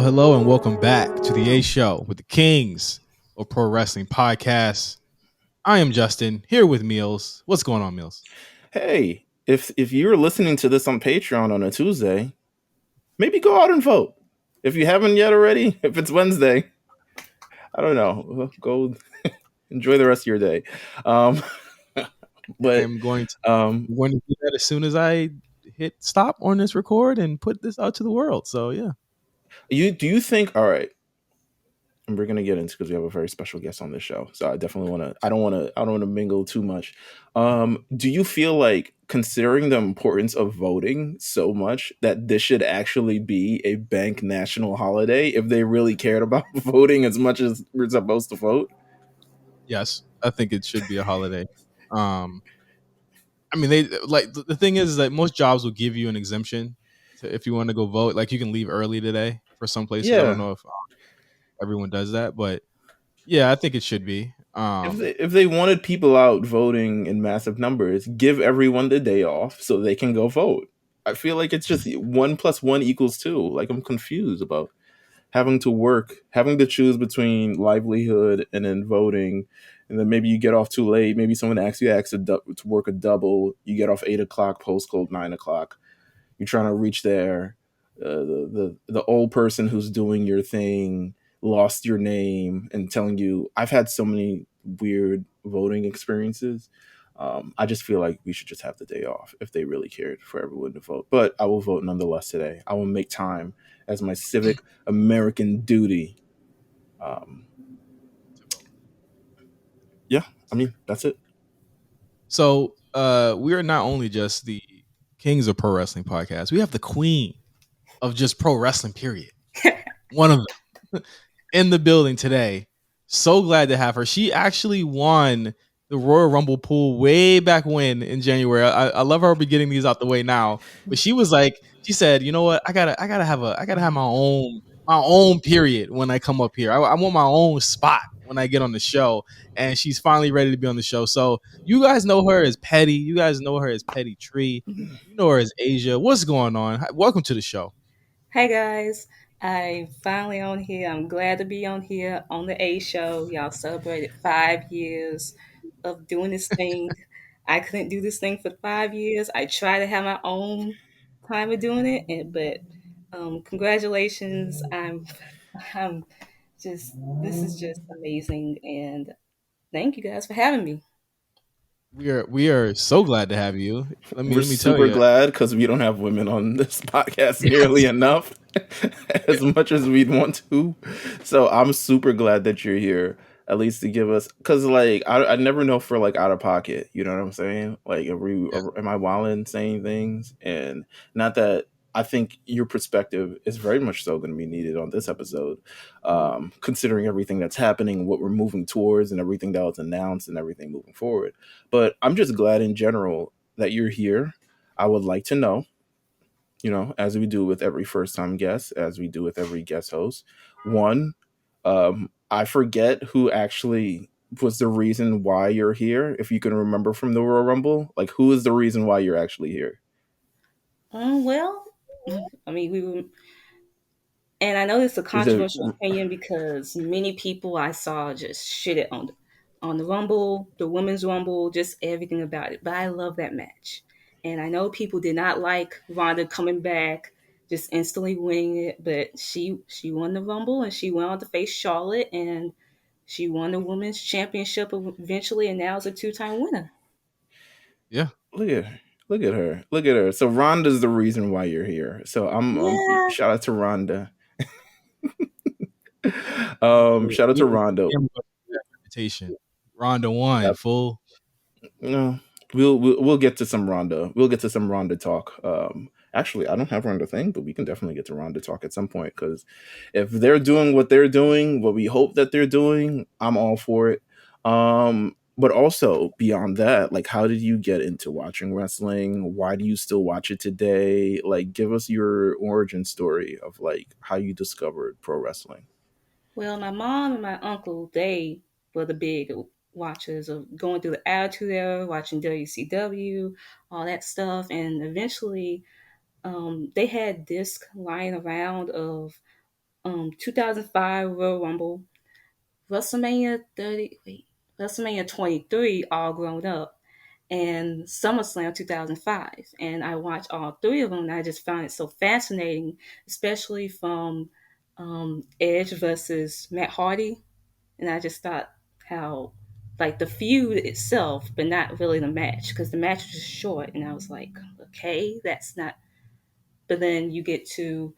Hello, and welcome back to the A Show with the Kings of Pro Wrestling Podcast. I am Justin, here with Meelz. What's going on, Meelz? Hey, if you're listening to this on Patreon on a Tuesday, maybe go out and vote. If you haven't yet already, if it's Wednesday, I don't know, go enjoy the rest of your day. But I'm going to do that as soon as I hit stop on this record and put this out to the world. So yeah. Do you think? All right, and we're gonna get into because we have a very special guest on this show. So I definitely want to. I don't want to mingle too much. Do you feel like, considering the importance of voting so much, that this should actually be a bank national holiday if they really cared about voting as much as we're supposed to vote? Yes, I think it should be a holiday. I mean, they like the thing is that most jobs will give you an exemption if you want to go vote. Like you can leave early today for some places. Yeah. I don't know if everyone does that, but yeah, I think it should be. If they wanted people out voting in massive numbers, give everyone the day off so they can go vote. I feel like it's just 1 + 1 = 2. Like, I'm confused about having to work, having to choose between livelihood and then voting, and then maybe you get off too late. Maybe someone asks you to work a double. You get off 8 o'clock, post code 9 o'clock. You're trying to reach there. The old person who's doing your thing lost your name and telling you. I've had so many weird voting experiences. I just feel like we should just have the day off if they really cared for everyone to vote. But I will vote nonetheless today. I will make time as my civic American duty. Yeah, I mean, that's it. So we are not only just the Kings of Pro Wrestling Podcast, we have the queen of just pro wrestling, period. One of them in the building today. So glad to have her. She actually won the Royal Rumble pool way back when in January. I love her getting these out the way now. But she was like, she said, you know what? I gotta have my own period when I come up here. I want my own spot when I get on the show. And she's finally ready to be on the show. So you guys know her as Petty. You guys know her as PettiTree. You know her as Asia. What's going on? Welcome to the show. Hey guys, I'm finally on here. I'm glad to be on here on the A Show. Y'all celebrated 5 years of doing this thing. I couldn't do this thing for 5 years. I tried to have my own time of doing it, but congratulations. I'm just, this is just amazing, and thank you guys for having me. We are so glad to have you. Let me tell you. Super glad because we don't have women on this podcast nearly enough, as much as we'd want to. So I'm super glad that you're here, at least to give us, because like I never know for like out of pocket. You know what I'm saying? Like, am I wilding saying things? And not that. I think your perspective is very much so going to be needed on this episode, considering everything that's happening, what we're moving towards, and everything that was announced and everything moving forward. But I'm just glad in general that you're here. I would like to know, as we do with every first-time guest, as we do with every guest host, one, I forget who actually was the reason why you're here. If you can remember from the Royal Rumble, like, who is the reason why you're actually here? Well, I mean, we were, and I know it's a controversial opinion because many people I saw just shit it on the Rumble, the Women's Rumble, just everything about it. But I love that match. And I know people did not like Ronda coming back, just instantly winning it, but she won the Rumble and she went on to face Charlotte and she won the Women's Championship eventually, and now is a 2-time winner. Yeah. Look at her. So Ronda's the reason why you're here. So I'm shout out to Ronda. Shout out to Ronda. Ronda won. Yep. Full. No, we'll get to some Ronda. We'll get to some Ronda talk Actually, I don't have her on the thing, but we can definitely get to Ron to talk at some point because if they're doing what they're doing, what we hope that they're doing, I'm all for it. But also beyond that, like, how did you get into watching wrestling? Why do you still watch it today? Like, give us your origin story of like how you discovered pro wrestling. Well, my mom and my uncle, they were the big watchers of going through the Attitude Era, watching WCW, all that stuff. And eventually, they had disc lying around of 2005 Royal Rumble, WrestleMania 30, wait, WrestleMania 23, all grown up, and SummerSlam 2005. And I watched all three of them, and I just found it so fascinating, especially from Edge versus Matt Hardy. And I just thought how, like, the feud itself, but not really the match, because the match was just short. And I was like, okay, that's not. But then you get to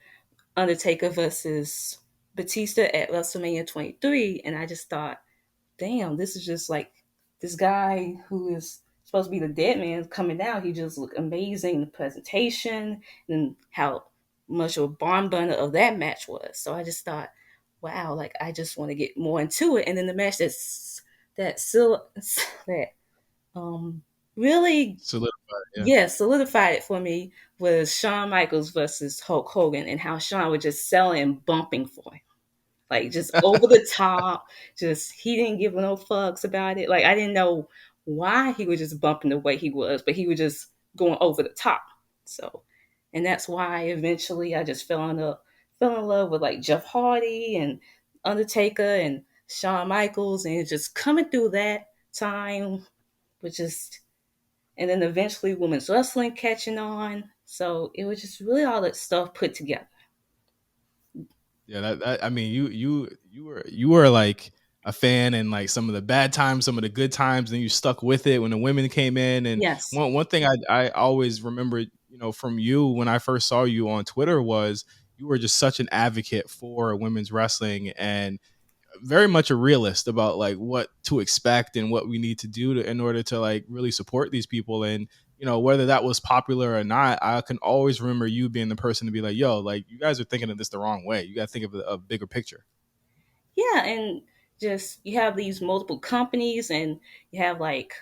Undertaker versus Batista at WrestleMania 23, and I just thought, damn, this is just like this guy who is supposed to be the dead man coming out. He just looked amazing in the presentation and how much of a barn burner of that match was. So I just thought, wow, like I just want to get more into it. And then the match that still that um really Solidified, yeah. yeah solidified it for me was Shawn Michaels versus Hulk Hogan, and how Shawn was just selling and bumping for him, like just over the top. Just he didn't give no fucks about it. Like I didn't know why he was just bumping the way he was, but he was just going over the top. So, and that's why eventually I just fell in love with like Jeff Hardy and Undertaker and Shawn Michaels, and just coming through that time was just, and then eventually women's wrestling catching on. So it was just really all that stuff put together. Yeah, that I mean, you were like a fan in like some of the bad times, some of the good times, and you stuck with it when the women came in. And Yes. one thing I always remember, from you when I first saw you on Twitter was you were just such an advocate for women's wrestling and very much a realist about like what to expect and what we need to do in order to like really support these people. And whether that was popular or not, I can always remember you being the person to be like, yo, like you guys are thinking of this the wrong way. You got to think of a bigger picture. Yeah, and just you have these multiple companies, and you have like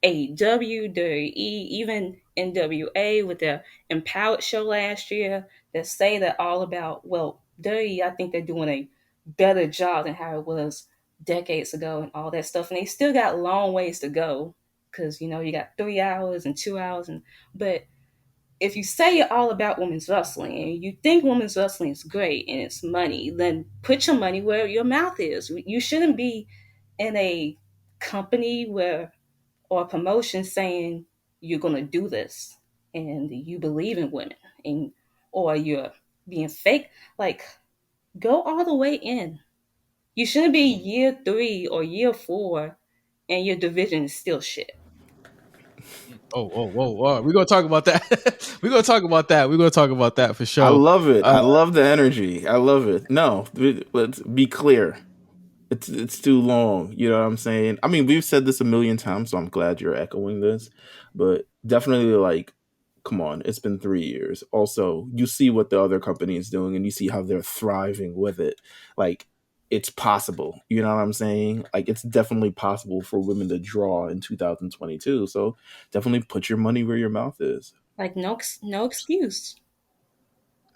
AEW, WWE, even NWA with their Empowered show last year that say that all about, well, WWE, I think they're doing a better job than how it was decades ago and all that stuff. And they still got long ways to go because, you got 3 hours and 2 hours. But if you say you're all about women's wrestling and you think women's wrestling is great and it's money, then put your money where your mouth is. You shouldn't be in a company where or a promotion saying you're going to do this and you believe in women, and or you're being fake. Like, go all the way in. You shouldn't be year 3 or year 4 and your division is still shit. Oh, whoa, whoa, whoa. We're gonna talk about that. We're gonna talk about that. We're gonna talk about that for I sure. love it. I love the energy. I love it. No, let's be clear. It's too long. You know what I'm saying? I mean, we've said this a million times, so I'm glad you're echoing this. But definitely, like, come on, it's been 3 years. Also, you see what the other company is doing, and you see how they're thriving with it. Like, it's possible. You know what I'm saying? Like, it's definitely possible for women to draw in 2022. So definitely put your money where your mouth is. Like, no excuse.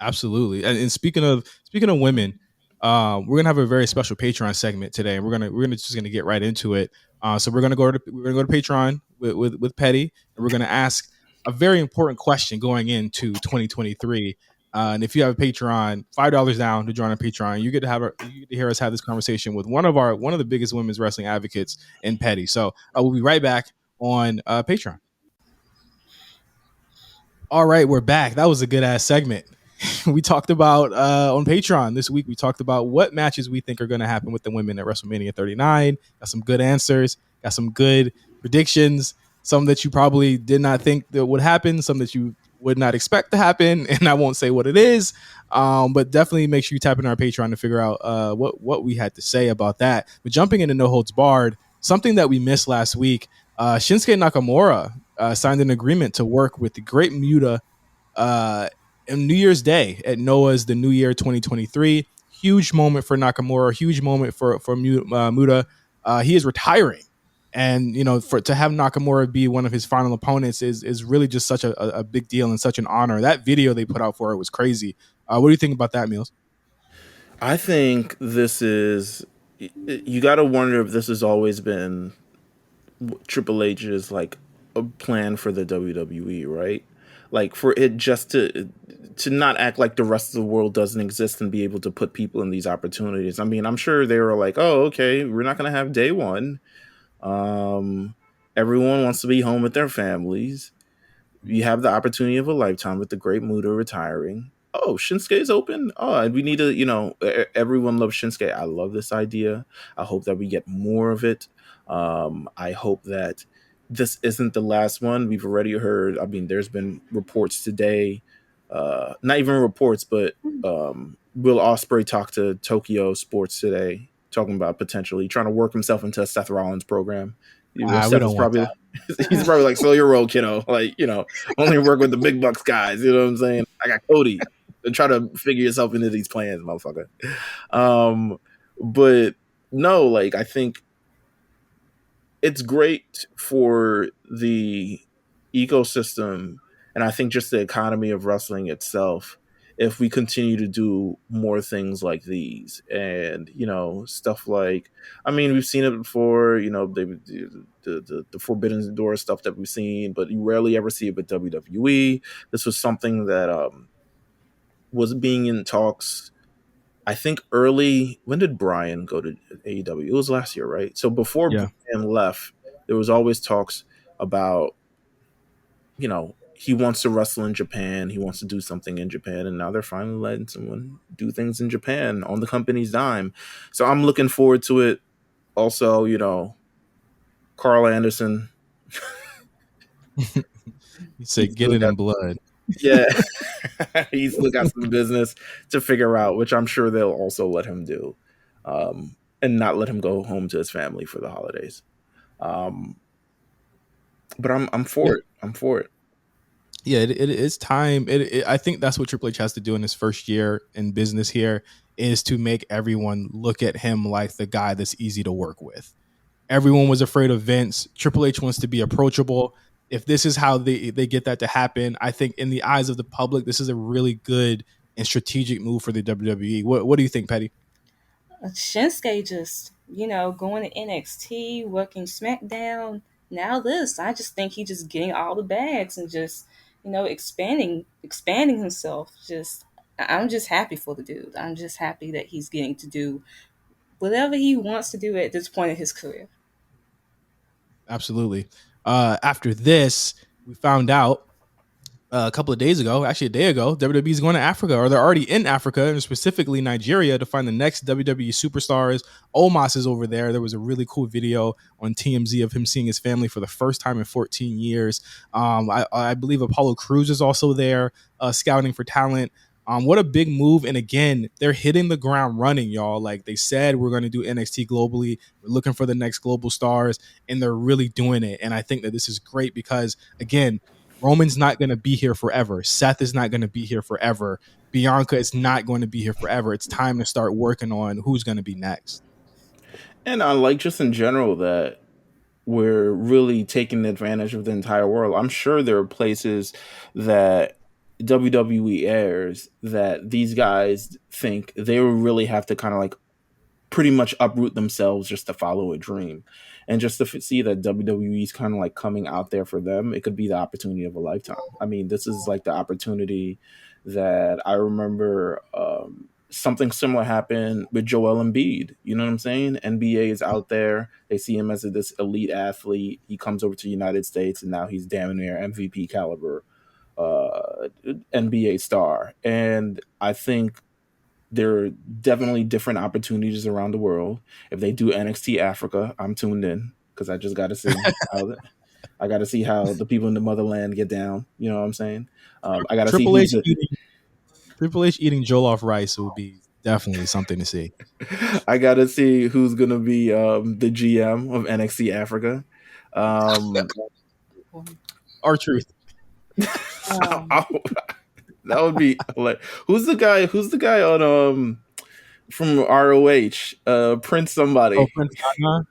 Absolutely. And speaking of women, we're gonna have a very special Patreon segment today, and we're gonna just gonna get right into it. So we're gonna go to Patreon with Petty, and we're gonna ask a very important question going into 2023. And if you have a Patreon, $5 down to join our Patreon, you get to hear us have this conversation with one of the biggest women's wrestling advocates in Petty. So we'll be right back on Patreon. All right, we're back. That was a good ass segment. We talked about on Patreon this week. We talked about what matches we think are going to happen with the women at WrestleMania 39. Got some good answers. Got some good predictions. Some that you probably did not think that would happen. Some that you would not expect to happen. And I won't say what it is, but definitely make sure you tap in our Patreon to figure out what we had to say about that. But jumping into No Holds Barred, something that we missed last week. Shinsuke Nakamura signed an agreement to work with the Great Muta And New Year's Day at Noah's the New Year 2023. Huge moment for Nakamura. Huge moment for Muta. He is retiring, and for to have Nakamura be one of his final opponents is really just such a big deal and such an honor. That video they put out for it was crazy. What do you think about that, Meelz? I think this is. You got to wonder if this has always been Triple H's like a plan for the WWE, right? Like for it just to not act like the rest of the world doesn't exist and be able to put people in these opportunities. I mean, I'm sure they were like, "Oh, okay, we're not going to have day one. Um, everyone wants to be home with their families. You have the opportunity of a lifetime with the Great Muta retiring. Oh, Shinsuke's open. Oh, and we need to, everyone loves Shinsuke. I love this idea. I hope that we get more of it. I hope that this isn't the last one. We've already heard, I mean, there's been reports today, not even reports, but Will Ospreay talked to Tokyo Sports today, talking about potentially trying to work himself into a Seth Rollins program. We don't want that. He's probably like, slow your roll, kiddo. Like, only work with the big bucks guys. You know what I'm saying? I got Cody. And try to figure yourself into these plans, motherfucker. But no, like, I think it's great for the ecosystem and I think just the economy of wrestling itself if we continue to do more things like these and stuff like, I mean, we've seen it before, the Forbidden Door stuff that we've seen, but you rarely ever see it with WWE. This was something that was being in talks, I think early. When did Brian go to AEW? It was last year, right? So before Brian left, there was always talks about, he wants to wrestle in Japan. He wants to do something in Japan. And now they're finally letting someone do things in Japan on the company's dime. So I'm looking forward to it. Also, Carl Anderson. You say get it in blood. Yeah. He's still got some business to figure out, which I'm sure they'll also let him do. And not let him go home to his family for the holidays. But I'm for it. I'm for it. Yeah, it is time. I think that's what Triple H has to do in his first year in business here is to make everyone look at him like the guy that's easy to work with. Everyone was afraid of Vince. Triple H wants to be approachable. If this is how they get that to happen, I think in the eyes of the public, this is a really good and strategic move for the WWE. What do you think, Petty? Shinsuke just, going to NXT, working SmackDown. Now this, I just think he just getting all the bags and just, expanding himself. I'm just happy for the dude. I'm just happy that he's getting to do whatever he wants to do at this point in his career. Absolutely. After this, we found out a couple of days ago, actually a day ago, WWE is going to Africa, or they're already in Africa, and specifically Nigeria, to find the next WWE superstars. Omos is over there. There was a really cool video on TMZ of him seeing his family for the first time in 14 years. I believe Apollo Crews is also there, scouting for talent. What a big move. And again, they're hitting the ground running, y'all. Like they said, we're going to do NXT globally. We're looking for the next global stars, and they're really doing it. And I think that this is great because, again, Roman's not going to be here forever. Seth is not going to be here forever. Bianca is not going to be here forever. It's time to start working on who's going to be next. And I like just in general that we're really taking advantage of the entire world. I'm sure there are places that WWE airs that these guys think they will really have to kind of like pretty much uproot themselves just to follow a dream. And just to see that WWE is kind of like coming out there for them, it could be the opportunity of a lifetime. I mean, this is like the opportunity that I remember something similar happened with Joel Embiid. You know what I'm saying? NBA is out there. They see him as this elite athlete. He comes over to the United States, and now he's damn near MVP caliber NBA star. And I think there are definitely different opportunities around the world. If they do NXT Africa, I'm tuned in because I just got to see I got to see how the people in the motherland get down. You know what I'm saying? I got to see Triple H eating jollof rice would be definitely something to see. I got to see who's gonna be the GM of NXT Africa. R-Truth. That would be like who's the guy? Who's the guy on from ROH? Prince Oh, somebody. Prince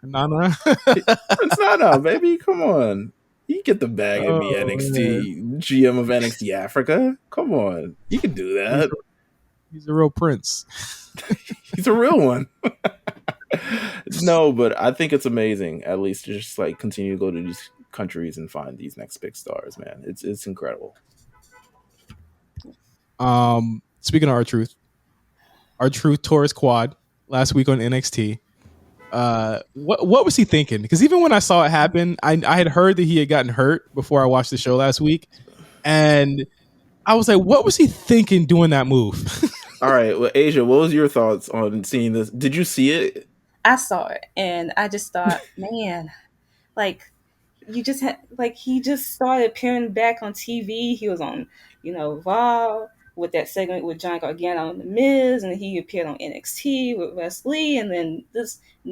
Nana. Prince Nana, baby. Come on. You get the bag and be Oh man, NXT GM of NXT Africa. Come on. You can do he's that. a, he's a real prince. He's a real one. No, but I think it's amazing. At least to just like continue to go to these countries and find these next big stars, man. It's incredible. Speaking of our truth tore his quad last week on NXT. What was he thinking? Because even when I saw it happen, I had heard that he had gotten hurt before I watched the show last week, and I was like, what was he thinking doing that move? All right, well, Asia, what was your thoughts on seeing this? Did you see it? I saw it and I just thought, man, like you just had like he just started appearing back on TV. He was on, Raw with that segment with John Gargano and the Miz, and he appeared on NXT with Wes Lee, and then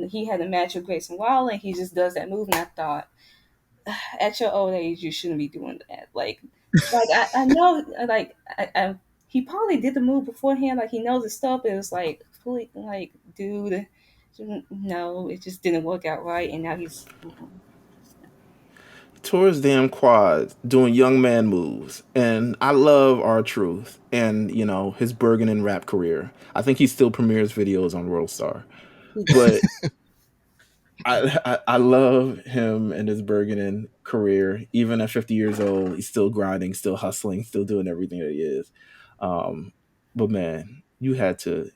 he had a match with Grayson Waller, and he just does that move, and I thought, at your old age, you shouldn't be doing that. I know, he probably did the move beforehand, like he knows his stuff. It was like, dude, no, it just didn't work out right, and now he's. Tore his damn quad doing young man moves. And I love R-Truth and, his Bergen and rap career. I think he still premieres videos on World Star. But I love him and his Bergen career. Even at 50 years old, he's still grinding, still hustling, still doing everything that he is. But man, you had to.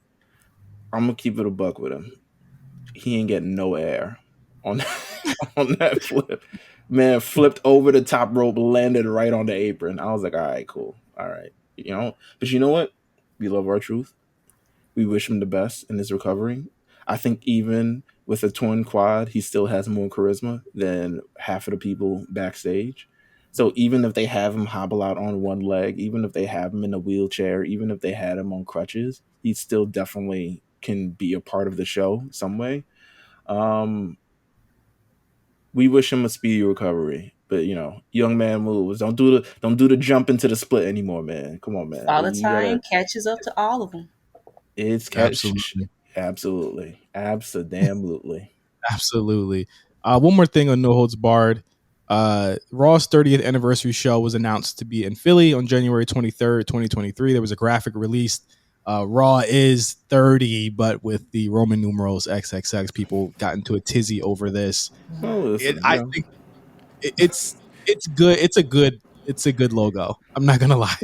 I'm gonna keep it a buck with him. He ain't getting no air on on that flip. Man, flipped over the top rope, landed right on the apron. I was like, all right, cool. All right. But you know what? We love R-Truth. We wish him the best in his recovery. I think even with a torn quad, he still has more charisma than half of the people backstage. So even if they have him hobble out on one leg, even if they have him in a wheelchair, even if they had him on crutches, he still definitely can be a part of the show some way. We wish him a speedy recovery. But young man moves. Don't do the jump into the split anymore, man. Come on, man. Father You gotta. Time catches up to all of them. It's catch. Absolutely. Absolutely. Absolutely. One more thing on No Holds Barred. Raw's 30th anniversary show was announced to be in Philly on January 23rd, 2023. There was a graphic released. Raw is 30, but with the Roman numerals XXX, people got into a tizzy over this. Well, listen, I think it's good. It's a good logo. I'm not gonna lie.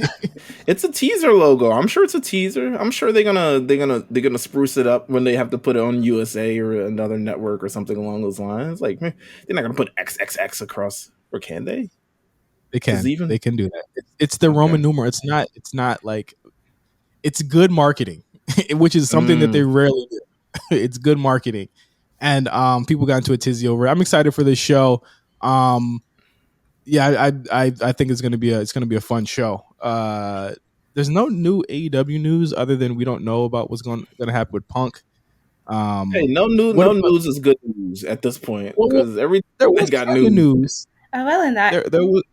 it's a teaser logo. I'm sure it's a teaser. I'm sure they're gonna spruce it up when they have to put it on USA or another network or something along those lines. Like, man, they're not gonna put XXX across, or can they? They can. Even They can do that. It's the okay. Roman numeral. It's not like it's good marketing, which is something that they rarely do. It's good marketing, and people got into a tizzy over it. I'm excited for this show. Yeah, I think it's gonna be a fun show. There's no new AEW news other than we don't know about what's gonna happen with Punk. Hey, no news is good news at this point because everything there was got news. I'd rather not. There was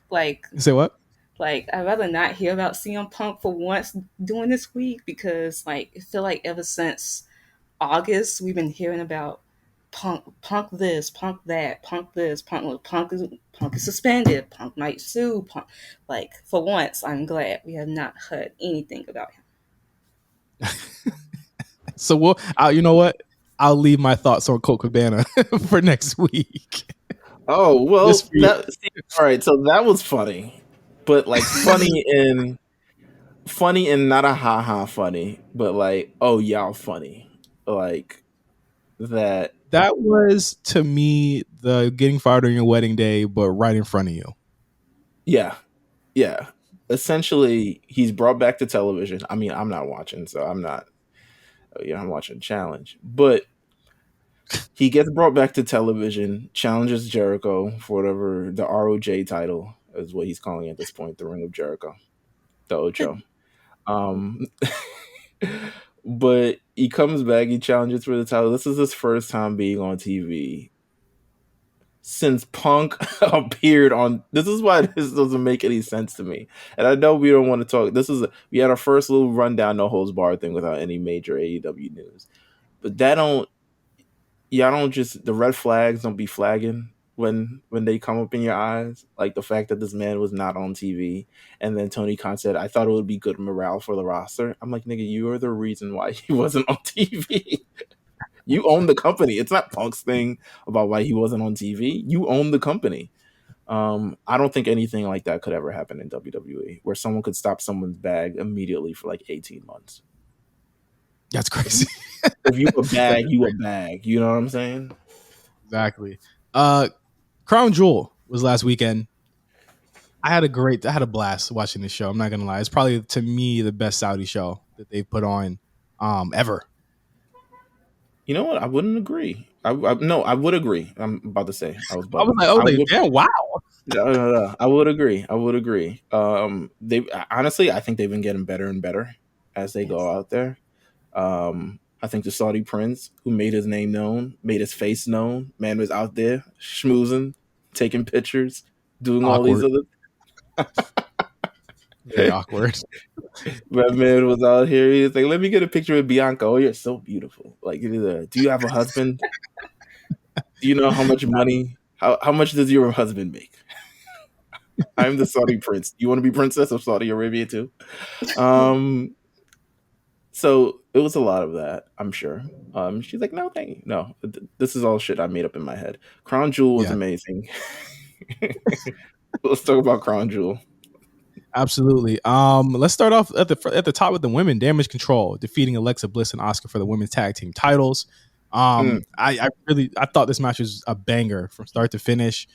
like say what? I'd rather not hear about CM Punk for once during this week because I feel like ever since August we've been hearing about Punk this, Punk that, Punk this, Punk is suspended, Punk might sue, Punk. For once, I'm glad we have not heard anything about him. So you know what? I'll leave my thoughts on Colt Cabana for next week. Oh well, all right. So that was funny, but funny and not a ha funny, but oh y'all funny, like that. That was to me the getting fired on your wedding day, but right in front of you. Yeah. Essentially, he's brought back to television. I mean, I'm not watching, so I'm not. I'm watching Challenge, but he gets brought back to television, challenges Jericho for whatever the ROJ title is what he's calling it at this point, the Ring of Jericho, the Ocho. But he comes back, he challenges for the title. This is his first time being on TV. since Punk appeared on. This is why this doesn't make any sense to me. And I know we don't want to talk. We had our first little rundown, no holds barred thing without any major AEW news. But that don't. Y'all don't just the red flags don't be flagging when they come up in your eyes. Like the fact that this man was not on TV, and then Tony Khan said, "I thought it would be good morale for the roster." I'm like, nigga, you are the reason why he wasn't on TV. You own the company. It's not Punk's thing about why he wasn't on TV. You own the company. I don't think anything like that could ever happen in WWE, where someone could stop someone's bag immediately for like 18 months. That's crazy. If you a bag, you a bag. You know what I'm saying? Exactly. Crown Jewel was last weekend. I had a blast watching this show. I'm not gonna lie. It's probably to me the best Saudi show that they've put on ever. You know what? I wouldn't agree. No, I would agree. I'm about to say I was I was bugging. like, yeah, wow. No. I would agree. They honestly, I think they've been getting better and better as they go out there. I think the Saudi prince, who made his name known, made his face known, man was out there schmoozing, taking pictures, doing all these Awkward. other. Very awkward. That man was out here. He was like, "Let me get a picture with Bianca. Oh, you're so beautiful. Like, do you have a husband? Do you know how much money? How much does your husband make? I'm the Saudi prince. You want to be princess of Saudi Arabia too?" So it was a lot of that, I'm sure. She's like, "No, thank you. No, this is all shit I made up in my head." Crown Jewel was amazing. Let's talk about Crown Jewel. Absolutely. Let's start off at the top with the women. Damage Control defeating Alexa Bliss and Asuka for the women's tag team titles. I thought this match was a banger from start to finish.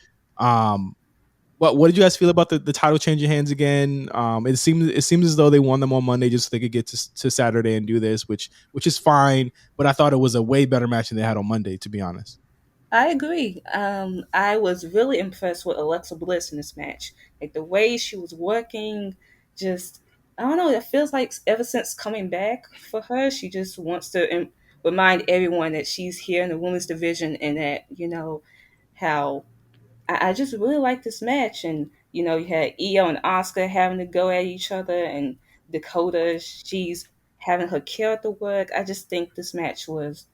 What did you guys feel about the title changing hands again? It seems as though they won them on Monday just so they could get to Saturday and do this, which is fine. But I thought it was a way better match than they had on Monday, to be honest. I agree. I was really impressed with Alexa Bliss in this match. Like the way she was working, just I don't know. It feels like ever since coming back for her, she just wants to remind everyone that she's here in the women's division and that how I just really like this match. And you had Io and Oscar having to go at each other, and Dakota, she's having her character work. I just think this match was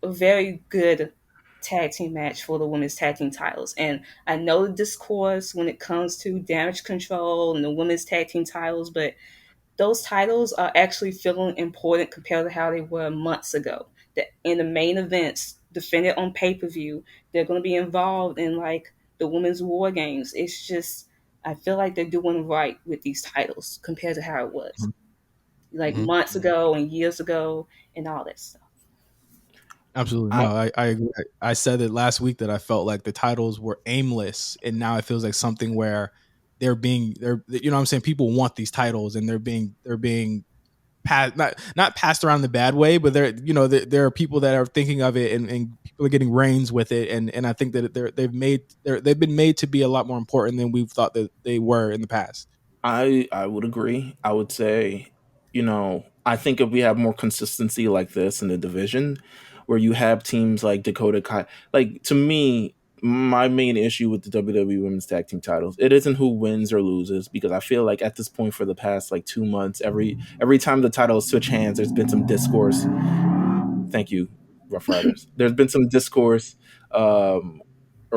a very good tag team match for the women's tag team titles. And I know the discourse when it comes to Damage Control and the women's tag team titles, but those titles are actually feeling important compared to how they were months ago. That in the main events, defended on pay-per-view, they're going to be involved in like the women's war games. It's just, I feel like they're doing right with these titles compared to how it was like months ago and years ago and all that stuff. Absolutely. No, I agree. I said it last week that I felt like the titles were aimless, and now it feels like something where they're you know what I'm saying, people want these titles and they're being passed, not passed around in the bad way, but there are people that are thinking of it and people are getting reins with it, and I think that they've been made to be a lot more important than we've thought that they were in the past. I would agree. I would say, I think if we have more consistency like this in the division, where you have teams like Dakota Kai, like to me, my main issue with the WWE Women's Tag Team titles, it isn't who wins or loses, because I feel like at this point for the past like 2 months, every time the titles switch hands, there's been some discourse. Thank you, Rough Riders. There's been some discourse or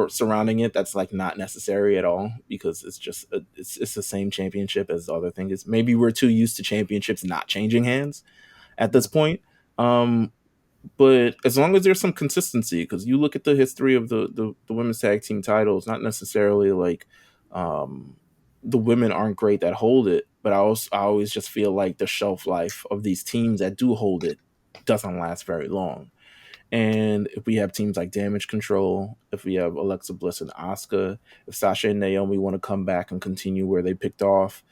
surrounding it that's like not necessary at all, because it's just it's the same championship as the other thing is. Maybe we're too used to championships not changing hands at this point. But as long as there's some consistency, because you look at the history of the women's tag team titles, not necessarily like the women aren't great that hold it, but I always just feel like the shelf life of these teams that do hold it doesn't last very long. And if we have teams like Damage Control, if we have Alexa Bliss and Asuka, if Sasha and Naomi want to come back and continue where they picked off,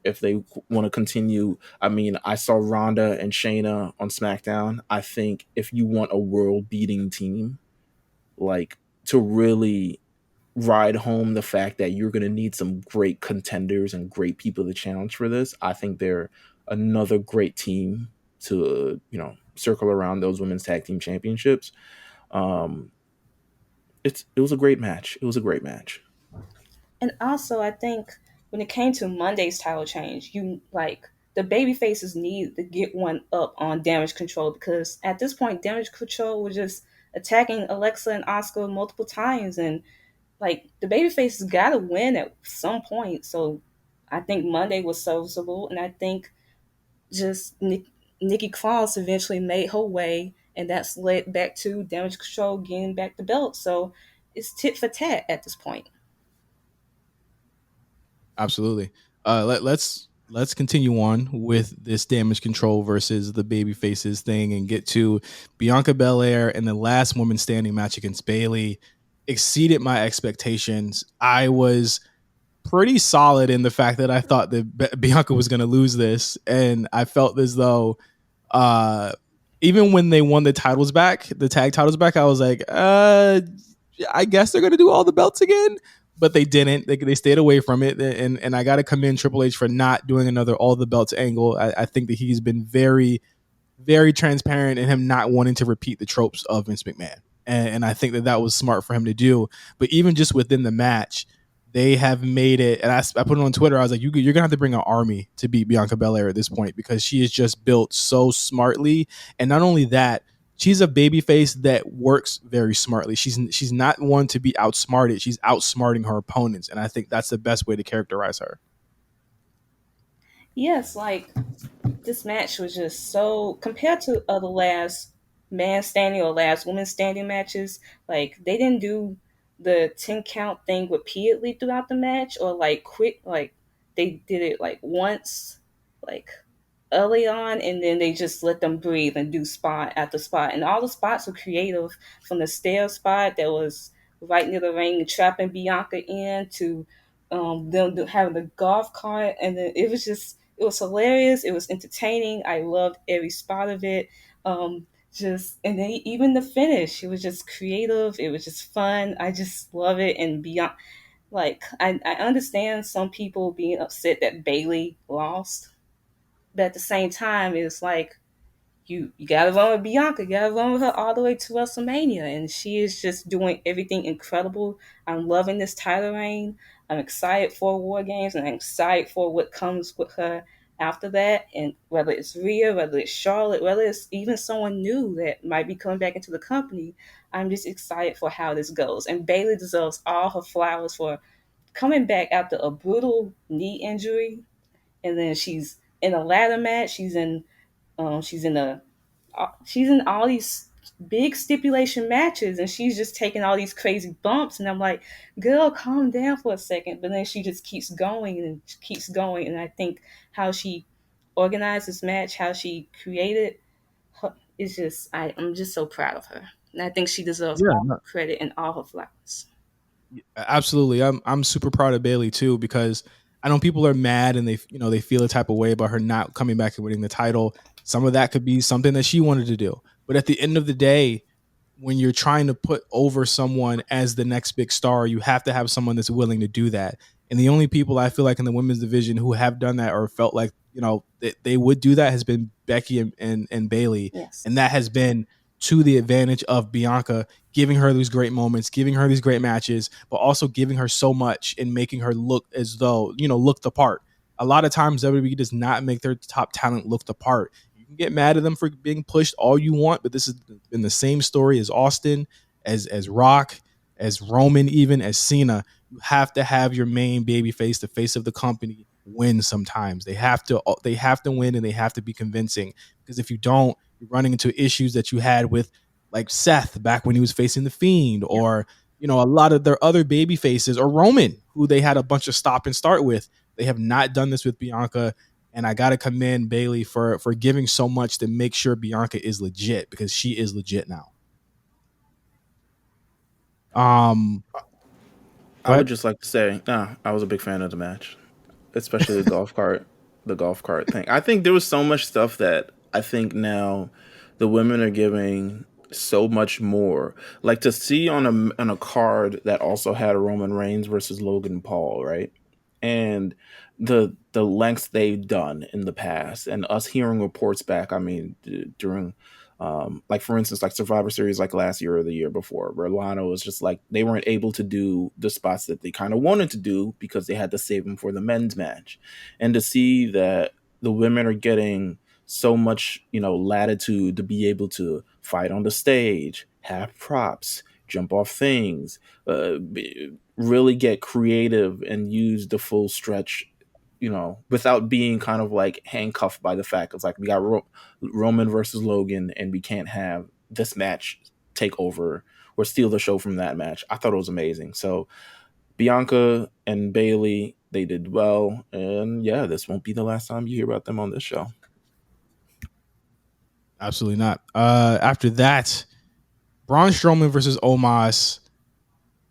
if they want to continue, I mean, I saw Ronda and Shayna on SmackDown. I think if you want a world-beating team, like to really ride home the fact that you're going to need some great contenders and great people to challenge for this, I think they're another great team to circle around those women's tag team championships. it was a great match. It was a great match. And also, I think when it came to Monday's title change, you like the baby faces need to get one up on Damage Control, because at this point, Damage Control was just attacking Alexa and Oscar multiple times, and like the baby faces got to win at some point. So I think Monday was serviceable, and I think just Nikki Cross eventually made her way, and that's led back to Damage Control getting back the belt. So it's tit for tat at this point. Absolutely. Let's continue on with this Damage Control versus the baby faces thing and get to Bianca Belair and the last woman standing match against Bayley. Exceeded my expectations. I was pretty solid in the fact that I thought that Bianca was going to lose this, and I felt as though uh even when they won the titles back, the tag titles back, I was like, I guess they're gonna do all the belts again, but they didn't. They stayed away from it, and I got to commend Triple H for not doing another all the belts angle. I think that he's been very, very transparent in him not wanting to repeat the tropes of Vince McMahon, and I think that that was smart for him to do. But even just within the match, they have made it, and I put it on Twitter. I was like, you're gonna have to bring an army to beat Bianca Belair at this point, because she is just built so smartly, and not only that, she's a babyface that works very smartly. She's not one to be outsmarted. She's outsmarting her opponents, and I think that's the best way to characterize her. Yes, like this match was just so compared to other last man standing or last woman standing matches. Like they didn't do the 10 count thing repeatedly throughout the match, or like quick, like they did it like once, like early on, and then they just let them breathe and do spot after spot. And all the spots were creative, from the stair spot that was right near the ring, trapping Bianca in, to them having the golf cart. And then it was hilarious. It was entertaining. I loved every spot of it. Just and then even the finish, it was just creative. It was just fun. I just love it. And beyond, like I understand some people being upset that Bayley lost, but at the same time, it's like you gotta run with Bianca, you gotta run with her all the way to WrestleMania, and she is just doing everything incredible. I'm loving this title reign. I'm excited for War Games, and I'm excited for what comes with her after that. And whether it's Rhea, whether it's Charlotte, whether it's even someone new that might be coming back into the company, I'm just excited for how this goes. And Bayley deserves all her flowers for coming back after a brutal knee injury, and then she's in a ladder match. She's in a she's in all these big stipulation matches, and she's just taking all these crazy bumps. And I'm like, girl, calm down for a second. But then she just keeps going and keeps going. And I think how she organized this match, how she created, it's just I'm just so proud of her, and I think she deserves Yeah, all no, her credit and all her flowers. absolutely. I'm super proud of Bayley too, because I know people are mad and they feel a type of way about her not coming back and winning the title. Some of that could be something that she wanted to do, but at the end of the day, when you're trying to put over someone as the next big star, you have to have someone that's willing to do that. And the only people I feel like in the women's division who have done that or felt like they would do that has been Becky and Bayley, Yes. and that has been to the advantage of Bianca, giving her these great moments, giving her these great matches, but also giving her so much and making her look as though look the part. A lot of times WWE does not make their top talent look the part. You can get mad at them for being pushed all you want, but this has been the same story as Austin, as Rock, as Roman, even as Cena. You have to have your main baby face, the face of the company, win sometimes. They have to win, and they have to be convincing, because if you don't, you're running into issues that you had with like Seth back when he was facing the Fiend, Yeah. or a lot of their other baby faces, or Roman, who they had a bunch of stop and start with. They have not done this with Bianca, and I got to commend Bayley for giving so much to make sure Bianca is legit, because she is legit now. Go I would ahead. just like to say, nah, I was a big fan of the match, especially the golf cart thing. I think there was so much stuff that I think now the women are giving so much more. Like to see on a card that also had a Roman Reigns versus Logan Paul, right? And the lengths they've done in the past, and us hearing reports back. I mean, during Like for instance, like Survivor Series, like last year or the year before, where Lana was just like they weren't able to do the spots that they kind of wanted to do because they had to save them for the men's match, and to see that the women are getting so much, latitude to be able to fight on the stage, have props, jump off things, really get creative and use the full stretch, without being kind of like handcuffed by the fact of like we got Roman versus Logan and we can't have this match take over or steal the show from that match. I thought it was amazing. So Bianca and Bayley, they did well, and yeah, this won't be the last time you hear about them on this show. Absolutely not. After that, Braun Strowman versus Omos.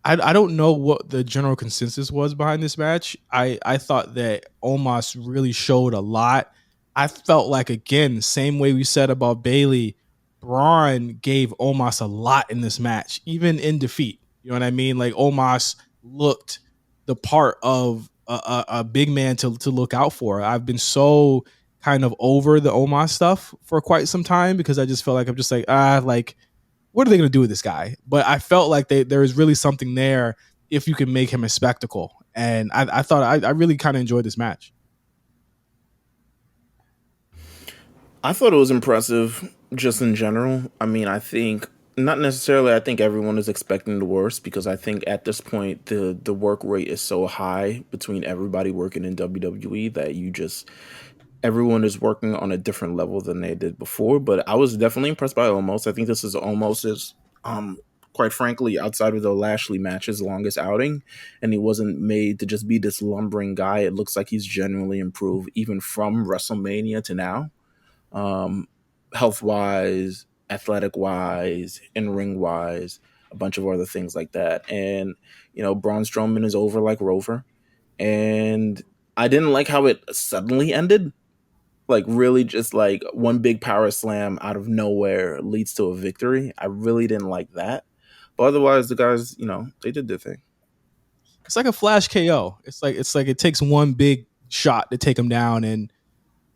I don't know what the general consensus was behind this match. I thought that Omos really showed a lot. I felt like, again, same way we said about Bayley, Braun gave Omos a lot in this match, even in defeat. You know what I mean? Like Omos looked the part of a big man to look out for. I've been so kind of over the Omos stuff for quite some time because I just felt like I'm just like what are they going to do with this guy? But I felt like there is really something there if you can make him a spectacle. And I thought I really kind of enjoyed this match. I thought it was impressive just in general. I mean, I think not necessarily I think everyone is expecting the worst because I think at this point the work rate is so high between everybody working in WWE that everyone is working on a different level than they did before. But I was definitely impressed by Omos. I think this is Omos's quite frankly, outside of the Lashley match, his longest outing, and he wasn't made to just be this lumbering guy. It looks like he's genuinely improved even from WrestleMania to now. Health wise, athletic wise, in ring wise, a bunch of other things like that. And, Braun Strowman is over like Rover. And I didn't like how it suddenly ended. Like, really, just like one big power slam out of nowhere leads to a victory. I really didn't like that. But otherwise, the guys, they did their thing. It's like a flash KO. It's like it takes one big shot to take him down. And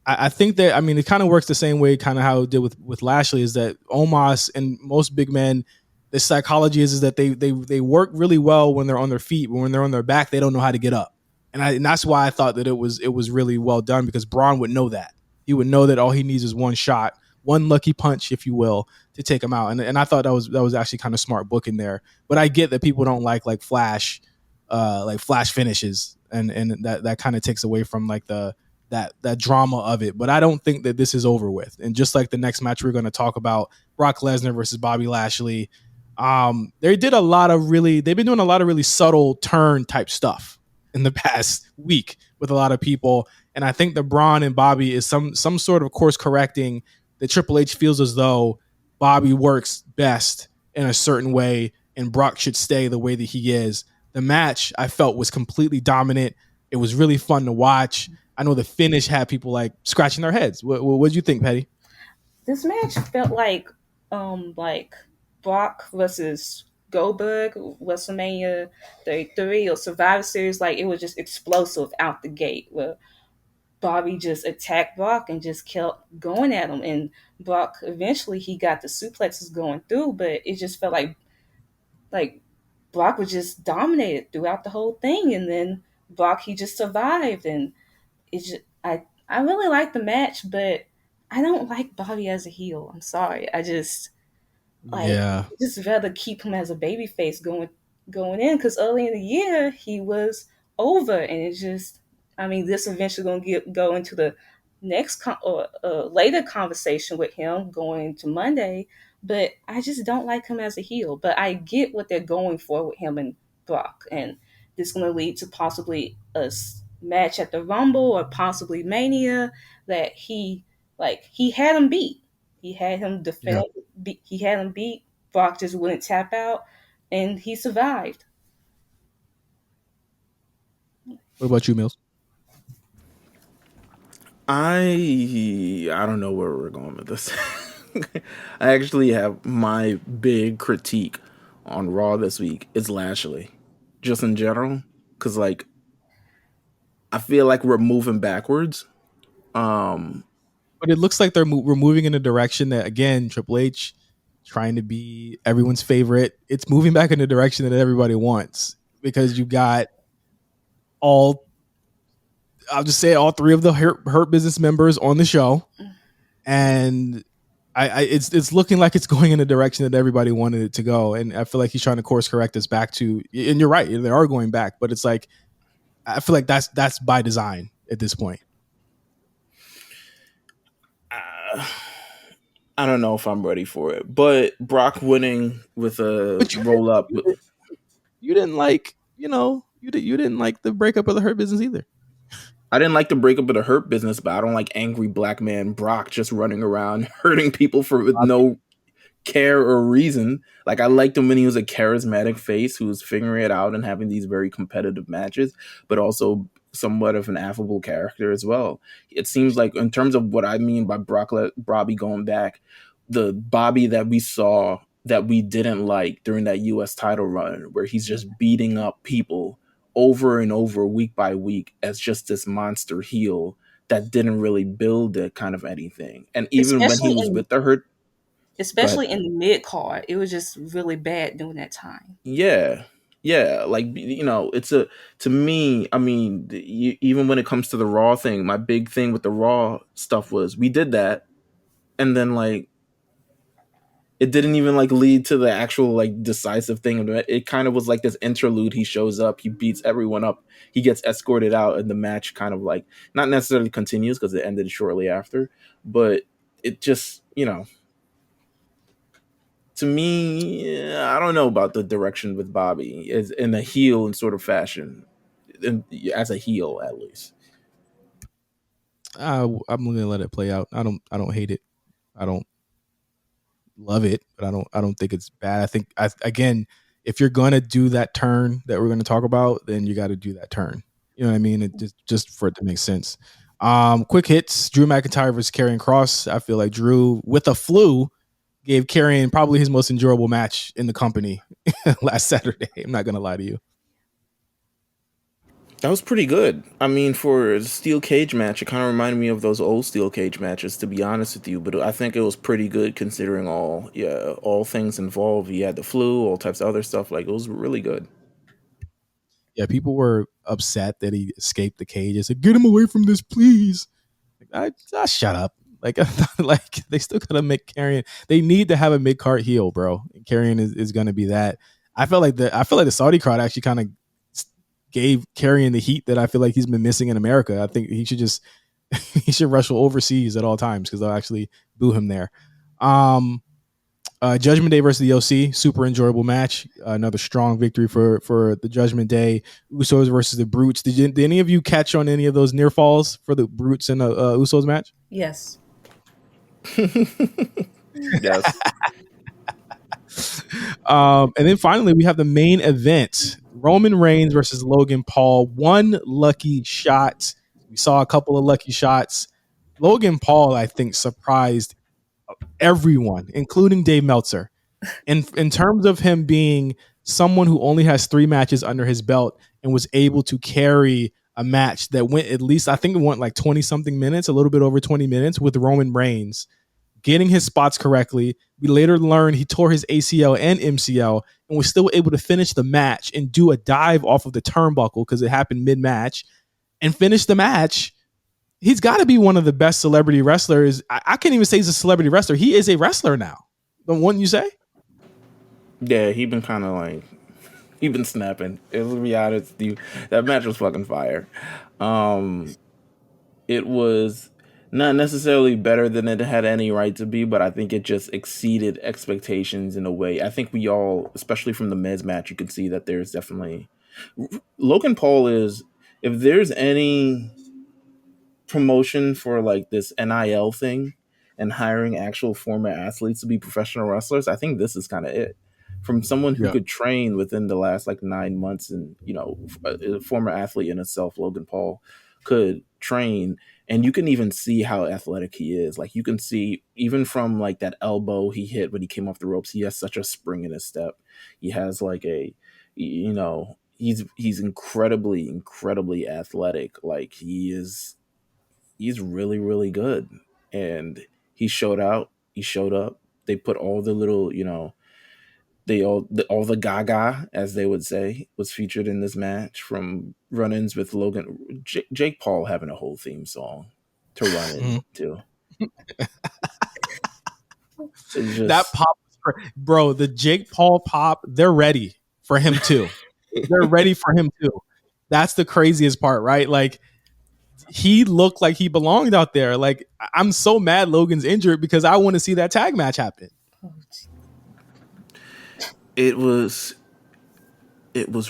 I think that, I mean, it kind of works the same way kind of how it did with Lashley, is that Omos and most big men, the psychology is that they work really well when they're on their feet, but when they're on their back, they don't know how to get up. And that's why I thought that it was really well done, because Braun would know that. He would know that all he needs is one shot, one lucky punch, if you will, to take him out. And I thought that was actually kind of smart booking there. But I get that people don't like flash finishes, and that kind of takes away from like that drama of it. But I don't think that this is over with. And just like the next match we're going to talk about, Brock Lesnar versus Bobby Lashley, they've been doing a lot of really subtle turn type stuff in the past week with a lot of people. And I think the Braun and Bobby is some sort of course correcting that Triple H feels as though Bobby works best in a certain way and Brock should stay the way that he is. The match I felt was completely dominant. It was really fun to watch. I know the finish had people like scratching their heads. What did you think, Petty? This match felt like Brock versus Goldberg, WrestleMania 33 or Survivor Series. Like, it was just explosive out the gate, where Bobby just attacked Brock and just kept going at him. And Brock, eventually he got the suplexes going through, but it just felt like Brock was just dominated throughout the whole thing. And then Brock, he just survived. And it's just, I really like the match, but I don't like Bobby as a heel. I'm sorry. I just Yeah. rather keep him as a babyface going in, because early in the year he was over, and it's just, I mean, this eventually going to go into the next or later conversation with him going to Monday, but I just don't like him as a heel. But I get what they're going for with him and Brock, and this is going to lead to possibly a match at the Rumble or possibly Mania that he had him beat. He had him defend. Yeah. He had him beat. Brock just wouldn't tap out, and he survived. What about you, Meelz? I don't know where we're going with this. I actually have my big critique on Raw this week is Lashley, just in general, because I feel like we're moving backwards. but it looks like we're moving in a direction that, again, Triple H trying to be everyone's favorite. It's moving back in the direction that everybody wants, because you got all, I'll just say, all three of the Hurt Business members on the show, and it's looking like it's going in the direction that everybody wanted it to go. And I feel like he's trying to course correct us back to, and you're right, they are going back, but it's like, I feel like that's by design at this point. I don't know if I'm ready for it, but Brock winning with a roll up. You didn't like, you didn't like the breakup of the Hurt Business either. I didn't like the breakup of the Hurt Business, but I don't like angry black man Brock just running around hurting people with no care or reason. Like, I liked him when he was a charismatic face who was figuring it out and having these very competitive matches, but also somewhat of an affable character as well. It seems like, in terms of what I mean by Bobby going back, the Bobby that we saw that we didn't like during that US title run, where he's just beating up people over and over week by week as just this monster heel that didn't really build it kind of anything. And even when he was with the Hurt, especially in the mid card, it was just really bad during that time. Yeah, like, it's to me, I mean, even when it comes to the Raw thing, my big thing with the Raw stuff was we did that, and then, like, it didn't even, like, lead to the actual, like, decisive thing. It kind of was like this interlude. He shows up, he beats everyone up, he gets escorted out, and the match kind of, like, not necessarily continues because it ended shortly after, but it just, to me, I don't know about the direction with Bobby is in a heel and sort of fashion, as a heel at least. I'm gonna let it play out. I don't hate it. I don't love it, but I don't think it's bad. I think, again, if you're gonna do that turn that we're gonna talk about, then you got to do that turn. You know what I mean? It just for it to make sense. Quick hits: Drew McIntyre versus Karrion Kross. I feel like Drew, with a flu, gave Karrion probably his most enjoyable match in the company last Saturday. I'm not gonna lie to you. That was pretty good. I mean, for a steel cage match, it kind of reminded me of those old steel cage matches, to be honest with you. But I think it was pretty good considering all things involved. He had the flu, all types of other stuff. Like, it was really good. Yeah, people were upset that he escaped the cage. They said, "Get him away from this, please." I shut up. Like, like, they still gotta make Karrion. They need to have a mid card heel, bro. Karrion is gonna be that. I feel like the Saudi crowd actually kind of gave Karrion the heat that I feel like he's been missing in America. I think he should just he should wrestle overseas at all times, because they'll actually boo him there. Judgment Day versus the OC, super enjoyable match. Another strong victory for the Judgment Day. Usos versus the Brutes. Did any of you catch on any of those near falls for the Brutes in the Usos match? Yes. Yes. And then finally, we have the main event: Roman Reigns versus Logan Paul. One lucky shot. We saw a couple of lucky shots. Logan Paul, I think, surprised everyone, including Dave Meltzer, in terms of him being someone who only has 3 matches under his belt and was able to carry a match that went, at least, I think it went like 20 something minutes, a little bit over 20 minutes, with Roman Reigns getting his spots correctly. We later learned he tore his ACL and MCL and was still able to finish the match and do a dive off of the turnbuckle, because it happened mid-match, and finish the match. He's got to be one of the best celebrity wrestlers. I can't even say he's a celebrity wrestler. He is a wrestler now. Wouldn't you say? Yeah, he been kind of like, he been snapping. To be honest with you, that match was fucking fire. It was not necessarily better than it had any right to be, but I think it just exceeded expectations in a way. I think we all, especially from the Miz match, you can see that there's definitely Logan Paul is, if there's any promotion for like this NIL thing and hiring actual former athletes to be professional wrestlers, I think this is kind of it. From someone who could train within the last like 9 months, and a former athlete in itself, Logan Paul could train, and you can even see how athletic he is. Like, you can see even from like that elbow he hit when he came off the ropes, he has such a spring in his step. He has like he's incredibly athletic. Like, he's really, really good. and he showed out. He showed up. They put all the little, all the gaga, as they would say, was featured in this match, from run-ins with Logan, Jake Paul having a whole theme song to run into. It's just, that pop, bro. The Jake Paul pop, they're ready for him too. They're ready for him too. That's the craziest part, right? Like, he looked like he belonged out there. Like, I'm so mad Logan's injured because I want to see that tag match happen. It was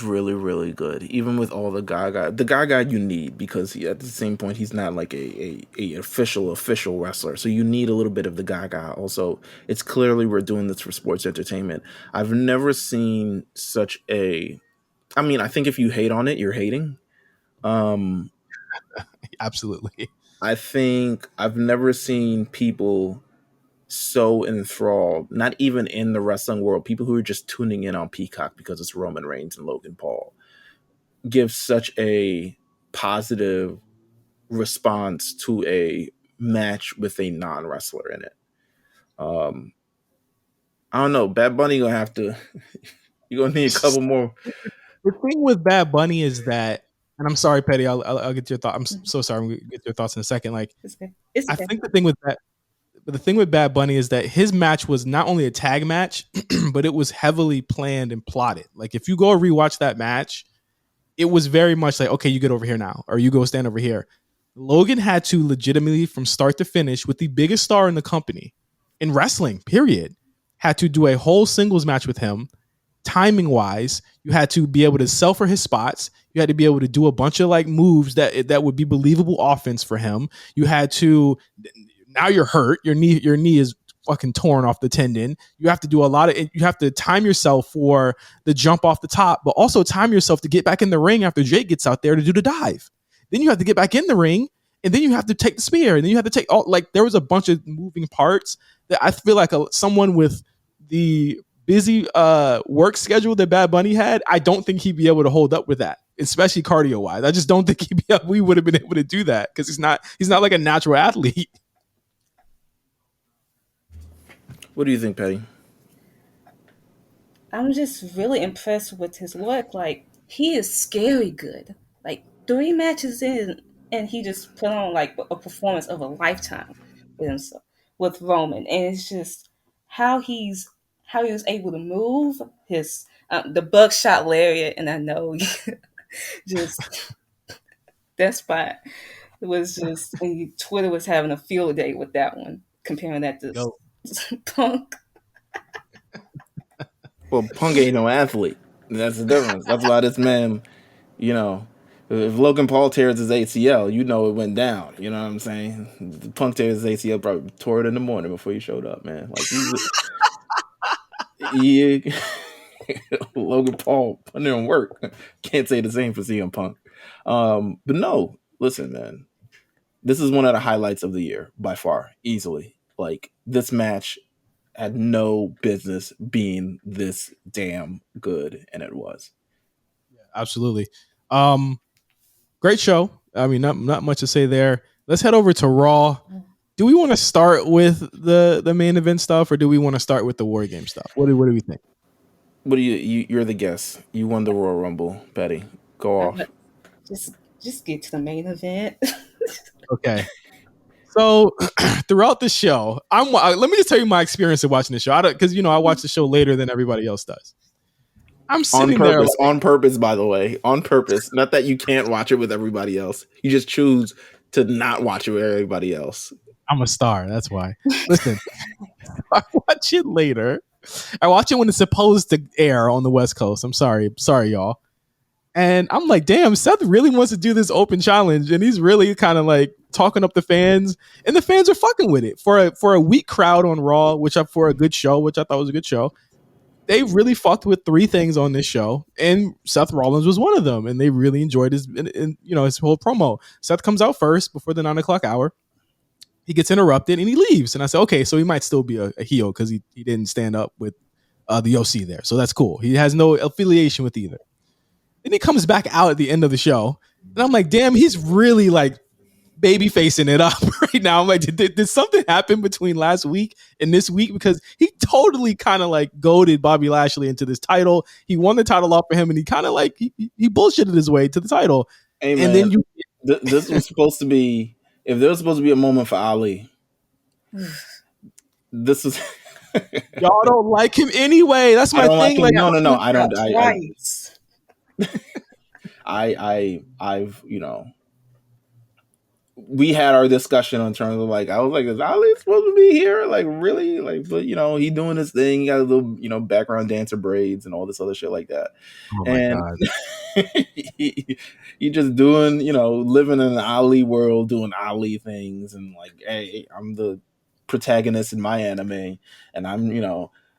really, really good, even with all the Gaga you need, because at the same point he's not like a official wrestler, so you need a little bit of the Gaga. Also, it's clearly we're doing this for sports entertainment. I've never seen such a, I mean, I think if you hate on it, you're hating. Absolutely. I think I've never seen people so enthralled, not even in the wrestling world, people who are just tuning in on Peacock because it's Roman Reigns and Logan Paul, give such a positive response to a match with a non-wrestler in it. I don't know. Bad Bunny gonna have to. You're gonna need a couple more. The thing with Bad Bunny is that, and I'm sorry, Petty, I'll get your thought. I'm so sorry. We'll get your thoughts in a second. Like, It's okay. I think the thing with Bad Bunny is that his match was not only a tag match, but it was heavily planned and plotted. Like, if you go rewatch that match, it was very much like, okay, you get over here now, or you go stand over here. Logan had to legitimately, from start to finish, with the biggest star in the company, in wrestling, period, had to do a whole singles match with him. Timing wise, you had to be able to sell for his spots. You had to be able to do a bunch of like moves that would be believable offense for him. You had to, now you're hurt. Your knee is fucking torn off the tendon. You have to do a lot of, you have to time yourself for the jump off the top, but also time yourself to get back in the ring after Jake gets out there to do the dive. Then you have to get back in the ring, and then you have to take the spear, and then you have to take all, like, there was a bunch of moving parts that I feel like someone with the busy work schedule that Bad Bunny had, I don't think he'd be able to hold up with that, especially cardio wise. I just don't think we would have been able to do that, because he's not like a natural athlete. What do you think, Petty? I'm just really impressed with his work. Like, he is scary good. Like, 3 matches in, and he just put on like a performance of a lifetime with himself, with Roman, and it's just how he was able to move his the buckshot lariat, and I know just that spot was just, and Twitter was having a field day with that one, comparing that to Punk. Well, Punk ain't no athlete. That's the difference. That's why this man, if Logan Paul tears his ACL, it went down. You know what I'm saying? Punk tears his ACL, probably tore it in the morning before he showed up, man. Like, Logan Paul putting in work. Can't say the same for CM Punk. But no, listen, man. This is one of the highlights of the year by far, easily. Like, this match had no business being this damn good, and it was. Yeah, absolutely. Great show. I mean, not much to say there. Let's head over to Raw. Do we want to start with the main event stuff, or do we want to start with the War Game stuff? What do we think? What do you're the guest. You won the Royal Rumble, Petty. Go off. Just get to the main event. Okay. So throughout the show, let me just tell you my experience of watching the show. Because I watch the show later than everybody else does. I'm sitting there on purpose, by the way, on purpose. Not that you can't watch it with everybody else. You just choose to not watch it with everybody else. I'm a star. That's why. Listen, I watch it later. I watch it when it's supposed to air on the West Coast. I'm sorry, y'all. And I'm like, damn, Seth really wants to do this open challenge, and he's really kind of like talking up the fans, and the fans are fucking with it for a weak crowd on Raw, for a good show, which I thought was a good show. They really fucked with 3 things on this show, and Seth Rollins was one of them, and they really enjoyed his whole promo. Seth comes out first before the 9:00 hour. He gets interrupted and he leaves, and I said, okay, so he might still be a heel because he didn't stand up with the OC there, so that's cool. He has no affiliation with either. Then he comes back out at the end of the show, and I'm like, damn, he's really like baby-facing it up right now. I'm like, did something happen between last week and this week? Because he totally kind of like goaded Bobby Lashley into this title. He won the title off for him, and he kind of like he bullshitted his way to the title. Hey, and man, then this was supposed to be, if there was supposed to be a moment for Ali, this was. Y'all don't like him anyway. That's my thing. Like no, I don't. I've we had our discussion on terms of like, I was like, is Ali supposed to be here? Like, really? Like, but he doing his thing. He got a little, background dancer braids and all this other shit like that. Oh my God. he just doing, living in an Ali world, doing Ali things, and like, hey, I'm the protagonist in my anime, and I'm,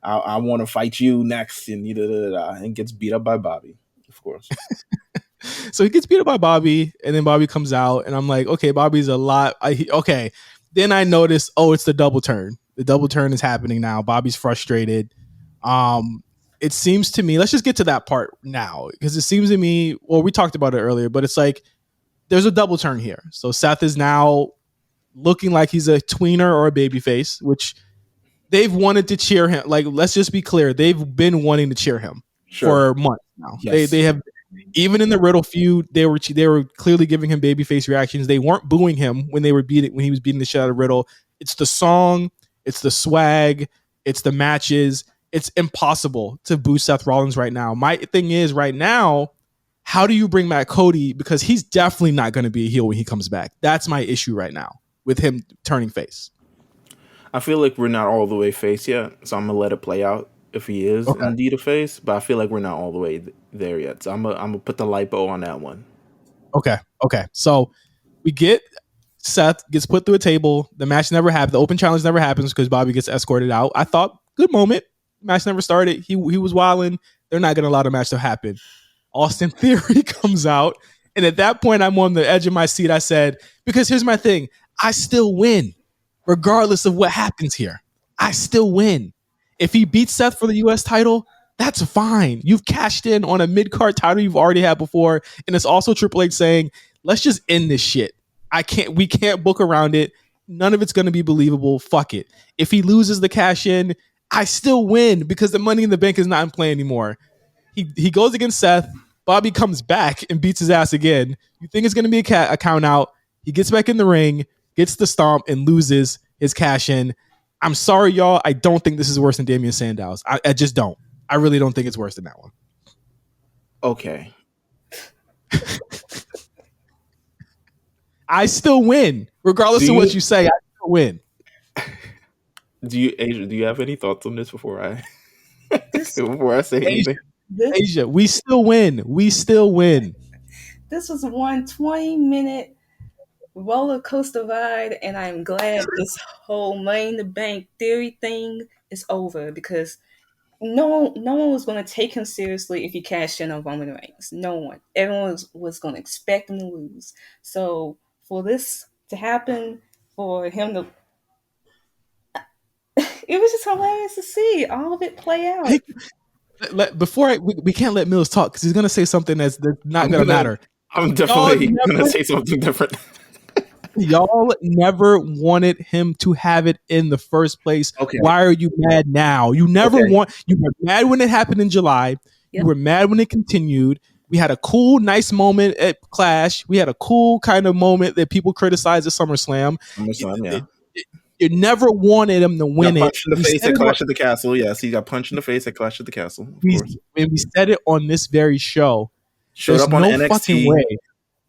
I want to fight you next, and gets beat up by Bobby, of course. So he gets beat up by Bobby, and then Bobby comes out, and I'm like, okay, Bobby's a lot. Okay. Then I notice, it's the double turn. The double turn is happening now. Bobby's frustrated. It seems to me, let's just get to that part now, because it seems to me, well, we talked about it earlier, but it's like there's a double turn here. So Seth is now looking like he's a tweener or a babyface, which they've wanted to cheer him. Like, let's just be clear. They've been wanting to cheer him for months now. Yes. They have. Even in the Riddle feud, they were clearly giving him babyface reactions. They weren't booing him when he was beating the shit out of Riddle. It's the song, it's the swag, it's the matches. It's impossible to boo Seth Rollins right now. My thing is right now, how do you bring back Cody? Because he's definitely not going to be a heel when he comes back. That's my issue right now with him turning face. I feel like we're not all the way face yet, so I'm gonna let it play out. If he is indeed a face, but I feel like we're not all the way there yet. So I'm gonna put the lipo on that one. Okay. So we get Seth gets put through a table. The match never happened. The open challenge never happens because Bobby gets escorted out. I thought, good moment. Match never started. He was wilding. They're not gonna allow the match to happen. Austin Theory comes out, and at that point, I'm on the edge of my seat. I said, because here's my thing: I still win, regardless of what happens here. I still win. If he beats Seth for the U.S. title, that's fine. You've cashed in on a mid-card title you've already had before, and it's also Triple H saying, let's just end this shit. We can't book around it. None of it's going to be believable. Fuck it. If he loses the cash in, I still win because the Money in the Bank is not in play anymore. He goes against Seth. Bobby comes back and beats his ass again. You think it's going to be a count out. He gets back in the ring, gets the stomp, and loses his cash in. I'm sorry, y'all. I don't think this is worse than Damian Sandow's. I just don't. I really don't think it's worse than that one. Okay. I still win. Regardless of what you say, I still win. Do you have any thoughts on this before I say anything? Asia, we still win. We still win. This was one 20-minute roller coaster ride, and I'm glad this whole Money in the Bank Theory thing is over because no one was going to take him seriously if he cashed in on Roman Reigns. No one. Everyone was going to expect him to lose. So for this to happen, for him to... It was just hilarious to see all of it play out. Hey, we can't let Meelz talk because he's going to say something that's not going to matter. I'm definitely going to say something different. Y'all never wanted him to have it in the first place. Okay. Why are you mad now? You never you were mad when it happened in July. Yep. You were mad when it continued. We had a cool, nice moment at Clash. We had a cool kind of moment that people criticized at SummerSlam. You never wanted him to win it. Punched in the face at Clash at the Castle. Yes, he got punched in the face at Clash at the Castle. And we said it on this very show. Showed up on NXT. Fucking way.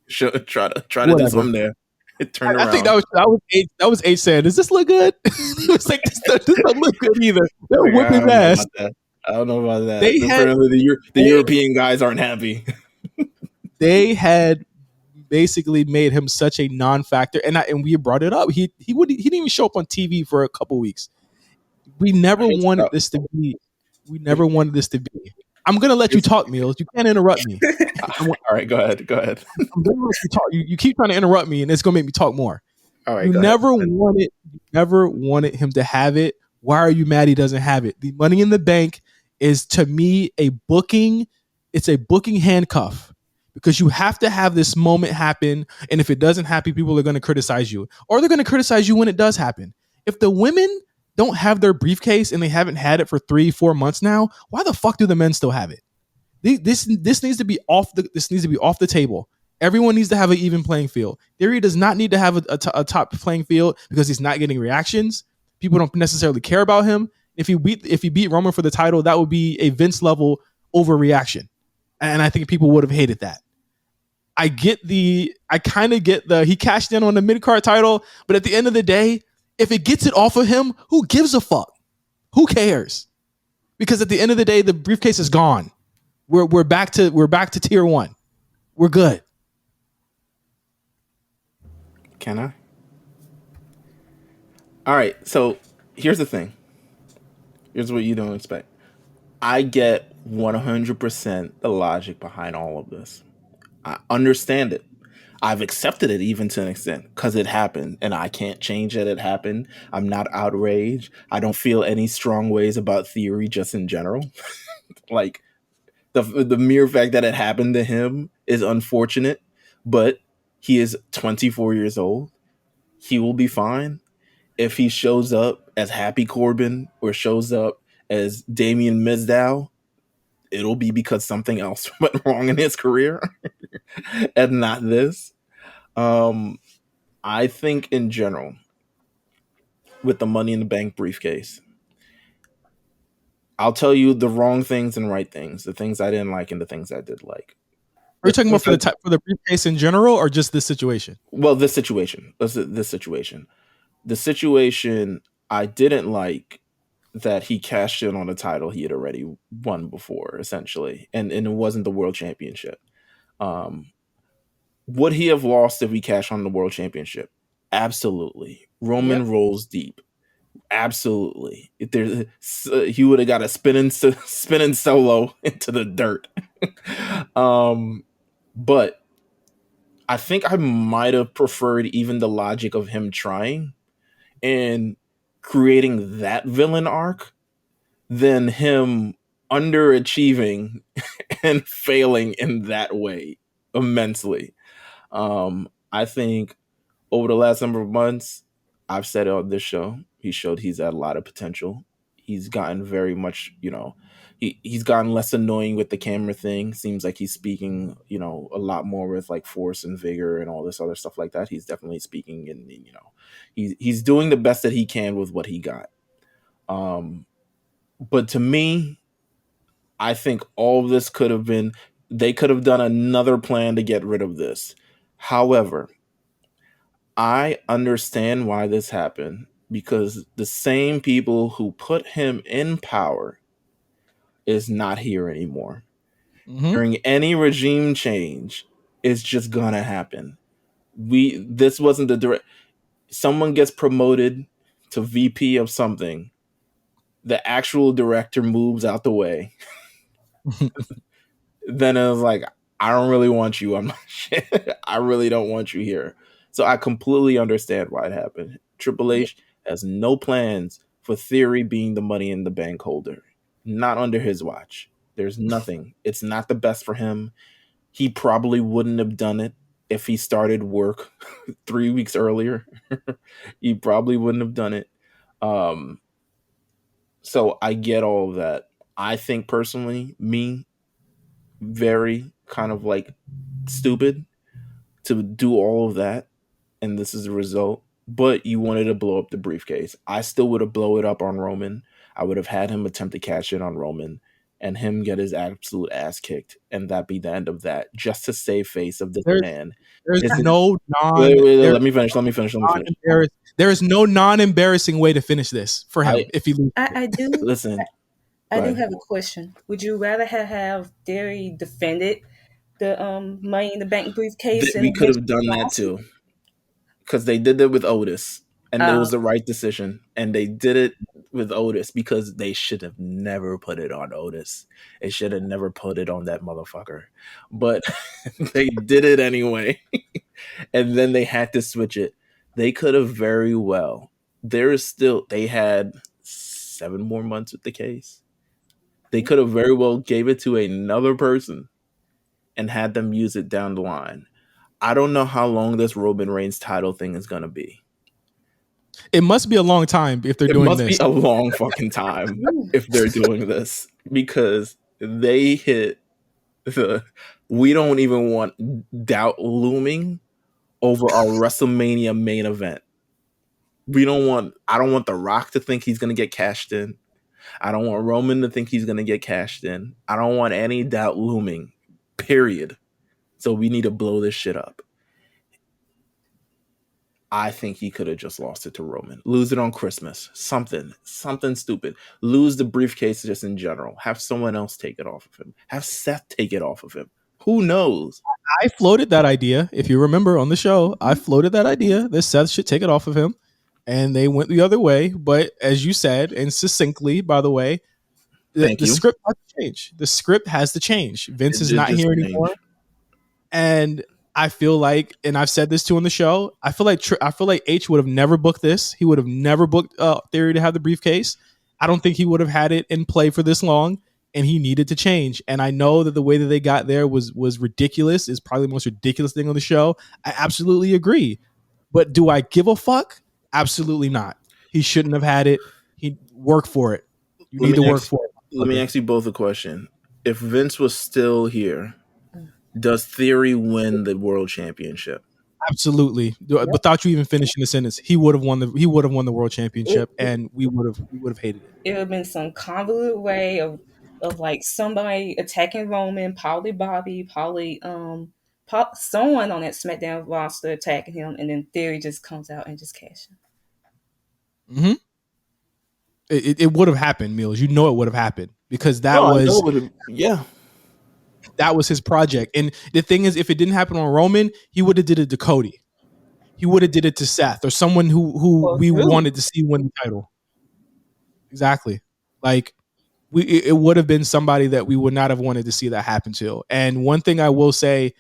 Try to do something there. It turned around. I think that was H saying, "Does this look good?" He was like, "This don't look good either." They're whooping ass. I don't know about that. The European guys aren't happy. They had basically made him such a non-factor, and we brought it up. He didn't even show up on TV for a couple weeks. We never wanted this to be. I'm gonna let you talk, Meelz. You can't interrupt me. All right, go ahead. I'm gonna let you talk. You keep trying to interrupt me, and it's gonna make me talk more. All right. You never wanted him to have it. Why are you mad he doesn't have it? The Money in the Bank is, to me, a booking. It's a booking handcuff because you have to have this moment happen. And if it doesn't happen, people are going to criticize you, or they're going to criticize you when it does happen. If the women don't have their briefcase and they haven't had it for 3-4 months now, why the fuck do the men still have it? This needs to be off the table. Everyone needs to have an even playing field. Theory does not need to have a top playing field because he's not getting reactions. People don't necessarily care about him. If he beat Roman for the title, that would be a Vince level overreaction, and I think people would have hated that. I kind of get he cashed in on the mid card title, but at the end of the day, if it gets it off of him, who gives a fuck? Who cares? Because at the end of the day, the briefcase is gone. We're back to tier 1. We're good. Can I? All right. So here's the thing. Here's what you don't expect. I get 100% the logic behind all of this. I understand it. I've accepted it even to an extent because it happened and I can't change that it happened. I'm not outraged. I don't feel any strong ways about Theory just in general. Like the mere fact that it happened to him is unfortunate, but he is 24 years old. He will be fine. If he shows up as Happy Corbin or shows up as Damian Mizdow, it'll be because something else went wrong in his career and not this. I think in general, with the Money in the Bank briefcase, I'll tell you the wrong things and right things, the things I didn't like and the things I did like. Are you talking about for the briefcase in general or just this situation? Well, this situation. The situation I didn't like that he cashed in on a title he had already won before, essentially, and it wasn't the World Championship. Would he have lost if he cashed on the World Championship? Absolutely. Roman rolls deep. Absolutely. If there's, he would have got a spinning solo into the dirt. But I think I might have preferred even the logic of him trying and creating that villain arc than him underachieving and failing in that way immensely. I think over the last number of months, I've said it on this show, he showed he's had a lot of potential. He's gotten very much, he's gotten less annoying with the camera thing. Seems like he's speaking, a lot more with like force and vigor and all this other stuff like that. He's definitely speaking and, he's doing the best that he can with what he got. But to me, I think all of this they could have done another plan to get rid of this. However, I understand why this happened because the same people who put him in power is not here anymore. Mm-hmm. During any regime change, it's just gonna happen. This wasn't the direct. Someone gets promoted to VP of something, the actual director moves out the way. Then it was like, I don't really want you. I really don't want you here. So I completely understand why it happened. Triple H has no plans for Theory being the Money in the Bank holder. Not under his watch. There's nothing. It's not the best for him. He probably wouldn't have done it if he started work 3 weeks earlier. He probably wouldn't have done it. So I get all of that. I think personally, very kind of like stupid to do all of that, and this is the result. But you wanted to blow up the briefcase. I still would have blown it up on Roman. I would have had him attempt to cash in on Roman and him get his absolute ass kicked, and that be the end of that, just to save face of this man. There's let me finish. There is no non-embarrassing way to finish this for him if he loses. I do listen. I do have a question. Would you rather have Theory defended the Money in the Bank briefcase? We could have done that too, because they did it with Otis, and it was the right decision. And they did it with Otis because they should have never put it on Otis. They should have never put it on that motherfucker. But they did it anyway, and then they had to switch it. They could have very well. They had 7 more months with the case. They could have very well gave it to another person and had them use it down the line. I don't know how long this Roman Reigns title thing is going to be. It must be a long time if they're doing It must this. be a long fucking time if they're doing this, because they hit the we don't even want doubt looming over our WrestleMania main event. I don't want The Rock to think he's going to get cashed in. I don't want Roman to think he's going to get cashed in. I don't want any doubt looming, period. So we need to blow this shit up. I think he could have just lost it to Roman. Lose it on Christmas. Something stupid. Lose the briefcase just in general. Have someone else take it off of him. Have Seth take it off of him. Who knows? I floated that idea. If you remember on the show, I floated that idea that Seth should take it off of him. And they went the other way. But as you said, and succinctly, by the way, the script has to change. The script has to change. Vince is not here anymore. And I feel like, and I've said this too on the show, I feel like H would have never booked this. He would have never booked Theory to have the briefcase. I don't think he would have had it in play for this long, and he needed to change. And I know that the way that they got there was ridiculous. It's probably the most ridiculous thing on the show. I absolutely agree. But do I give a fuck? Absolutely not. He shouldn't have had it. He work for it. You need to work for it. Let me ask you both a question. If Vince was still here, does Theory win the world championship? Absolutely. Without you even finishing the sentence, he would have won the world championship, and we would have hated it. It would have been some convoluted way of like somebody attacking Roman, probably Bobby, probably someone on that SmackDown roster attacking him, and then Theory just comes out and just cashes. Mm-hmm. It would have happened, Meelz. You know it would have happened because that was his project. And the thing is, if it didn't happen on Roman, he would have did it to Cody. He would have did it to Seth or someone who we wanted to see win the title. Exactly. Like it would have been somebody that we would not have wanted to see that happen to. And one thing I will say,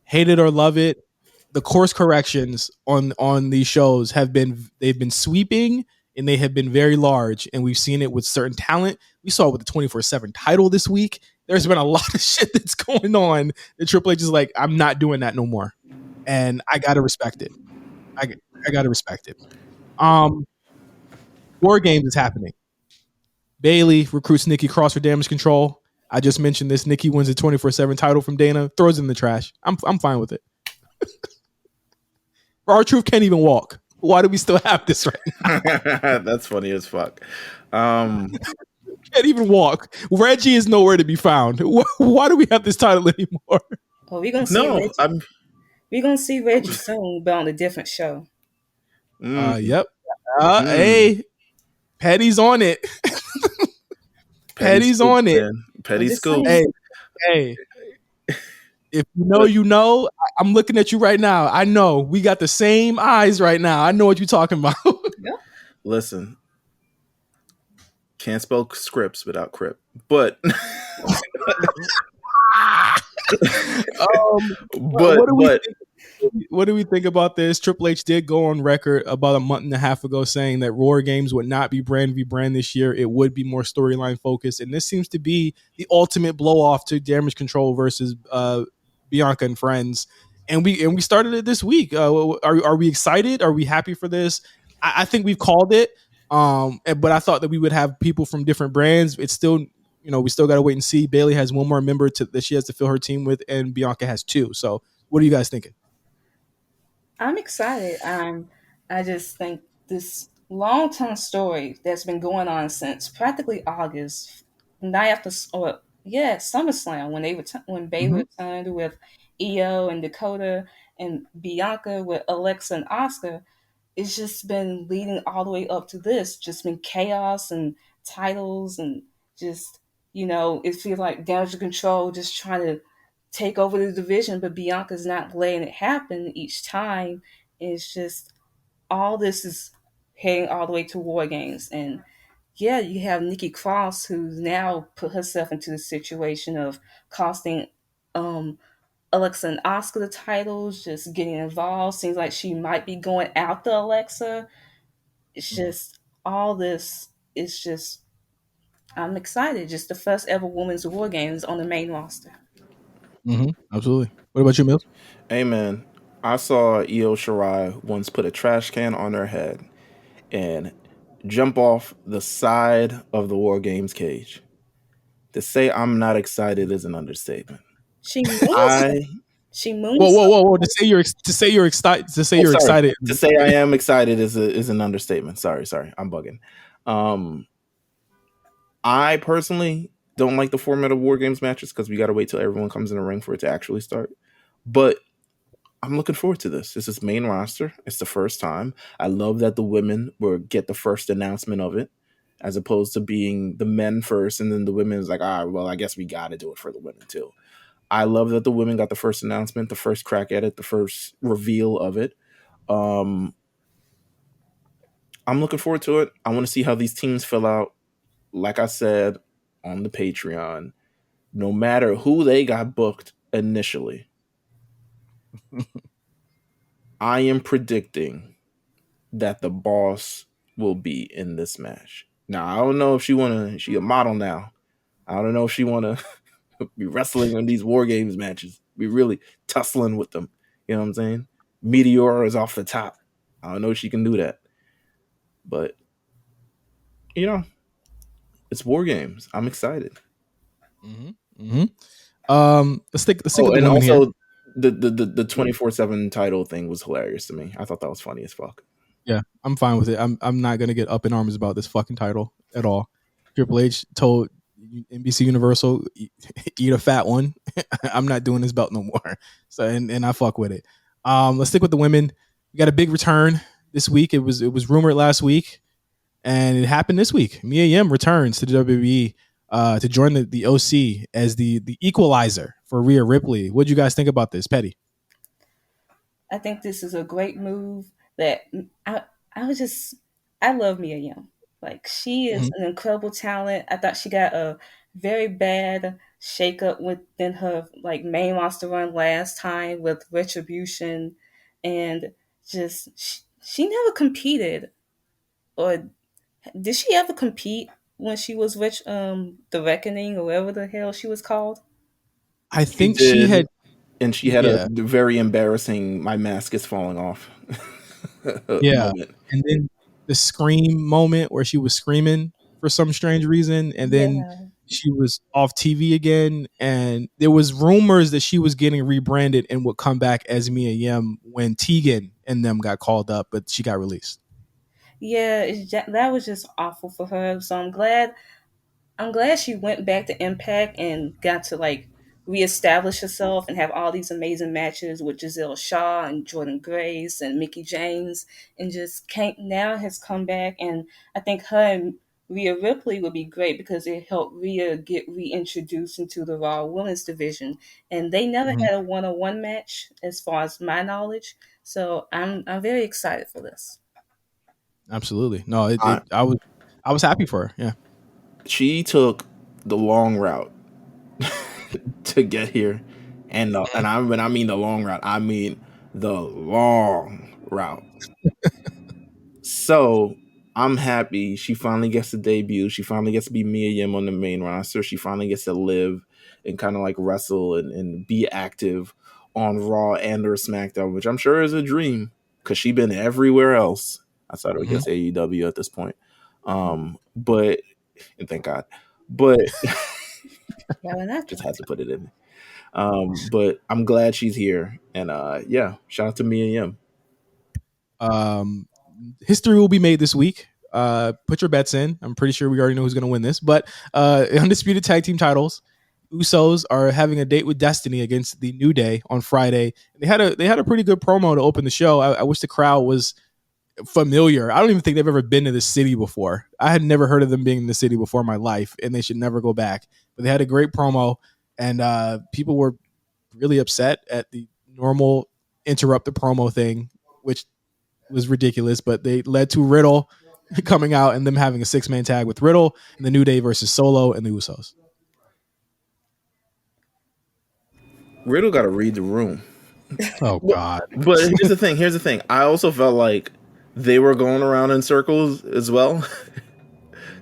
hate it or love it, the course corrections on these shows they've been sweeping and they have been very large. And we've seen it with certain talent. We saw it with the 24/7 title this week. There's been a lot of shit that's going on that Triple H is like, I'm not doing that no more. And I got to respect it. I got to respect it. War Games is happening. Bayley recruits Nikki Cross for Damage Control. I just mentioned this. Nikki wins the 24/7 title from Dana, throws it in the trash. I'm fine with it. R-Truth can't even walk. Why do we still have this right now? That's funny as fuck. Can't even walk. Reggie is nowhere to be found. Why do we have this title anymore? Well, we're gonna see. We're gonna see Reggie soon, but on a different show. Yep. Hey, Petty's on it. Petty's on it. Petty Scoop. Hey. If you know, you know. I'm looking at you right now. I know we got the same eyes right now. I know what you're talking about. Yeah. Listen, can't spell scripts without Crip, but what do we think about this? Triple H did go on record about a month and a half ago saying that War Games would not be brand v brand this year. It would be more storyline focused, and this seems to be the ultimate blow off to Damage Control versus Bianca and Friends. And we started it this week. Are we excited? Are we happy for this? I think we've called it. But I thought that we would have people from different brands. It's still, we still got to wait and see. Bayley has one more member that she has to fill her team with, and Bianca has two. So what are you guys thinking? I'm excited. I just think this long-term story that's been going on since practically August, night after, SummerSlam, when Bayley returned with Io and Dakota, and Bianca with Alexa and Asuka. It's just been leading all the way up to this. Just been chaos and titles and just, it feels like Damage Control just trying to take over the division, but Bianca's not letting it happen each time. It's just all this is heading all the way to War Games. And yeah, you have Nikki Cross, who's now put herself into the situation of costing Alexa and Asuka the titles, just getting involved. Seems like she might be going after Alexa. It's just all this. It's just, I'm excited. Just the first ever women's War Games on the main roster. Absolutely. What about you, Meelz? Hey man, I saw Io Shirai once put a trash can on her head and jump off the side of the War Games cage. To say I'm not excited is an understatement. She moons. I She Whoa, moons. whoa, whoa, whoa! To say you're excited. To say oh you're sorry. excited. To say I am excited is an understatement. Sorry, I'm bugging. Um, I personally don't like the format of War Games matches because we got to wait till everyone comes in the ring for it to actually start. But I'm looking forward to this. This is main roster. It's the first time. I love that the women will get the first announcement of it, as opposed to being the men first and then the women is like, well, I guess we got to do it for the women too. I love that the women got the first announcement, the first crack at it, the first reveal of it. Um, I'm looking forward to it. I want to see how these teams fill out. Like I said on the Patreon, no matter who they got booked initially, I am predicting that the boss will be in this match. Now, I don't know if she a model now. I don't know if she wanna be wrestling in these War Games matches. Be really tussling with them. You know what I'm saying? Meteor is off the top. I don't know if she can do that. But you know, it's War Games. I'm excited. Let's stick Oh, with the and women here. also the 24/7 title thing was hilarious to me. I thought that was funny as fuck. Yeah, I'm fine with it. I'm not gonna get up in arms about this fucking title at all. Triple H told NBC Universal, eat a fat one. I'm not doing this belt no more. So and I fuck with it. Let's stick with the women. We got a big return this week. It was rumored last week, and it happened this week. Mia Yim returns to the WWE to join the OC as the equalizer for Rhea Ripley. What do you guys think about this, Petty? I think this is a great move. That I I was just I love Mia Yim. Like she is Mm-hmm. an incredible talent. I thought she got a very bad shakeup within her like main roster run last time with Retribution, and just she never competed, or did she ever compete when she was the Reckoning or whatever the hell she was called? I She think she did, had, and she had a yeah. very embarrassing "my mask is falling off" Yeah. moment. And then the scream moment where she was screaming for some strange reason, and then Yeah. she was off TV again, and there was rumors that she was getting rebranded and would come back as Mia Yim when Tegan and them got called up, but she got released. Yeah, that was just awful for her. So I'm glad she went back to Impact and got to like reestablish herself and have all these amazing matches with Giselle Shaw and Jordan Grace and Mickey James, and just came now has come back. And I think her and Rhea Ripley would be great because it helped Rhea get reintroduced into the Raw Women's division, and they never Mhm. had a one-on-one match as far as my knowledge. So I'm very excited for this. Absolutely. No, I, I was happy for her. Yeah. she took the long route to get here, and when I mean the long route, I mean the long route. So I'm happy she finally gets to debut. She finally gets to be Mia Yim on the main roster. She finally gets to live and kind of like wrestle and be active on Raw and or SmackDown, which I'm sure is a dream because she's been everywhere else outside of I Mhm. guess AEW at this point. But and thank God. But Yeah, we're not just done. had to put it in. But I'm glad she's here, and yeah, shout out to Mia Yim. Um, History will be made this week. Put your bets in. I'm pretty sure we already know who's going to win this. But undisputed tag team titles. Usos are having a date with Destiny against the New Day on Friday. They had a pretty good promo to open the show. I wish the crowd was familiar. I don't even think they've ever been to the city before. I had never heard of them being in the city before in my life, and they should never go back. But they had a great promo, and people were really upset at the normal interrupt the promo thing, which was ridiculous, but they led to Riddle coming out and them having a 6-man tag with Riddle and the New Day versus Solo and the Usos. Riddle got to read the room. Oh God. But here's the thing. Here's the thing. I also felt like they were going around in circles as well.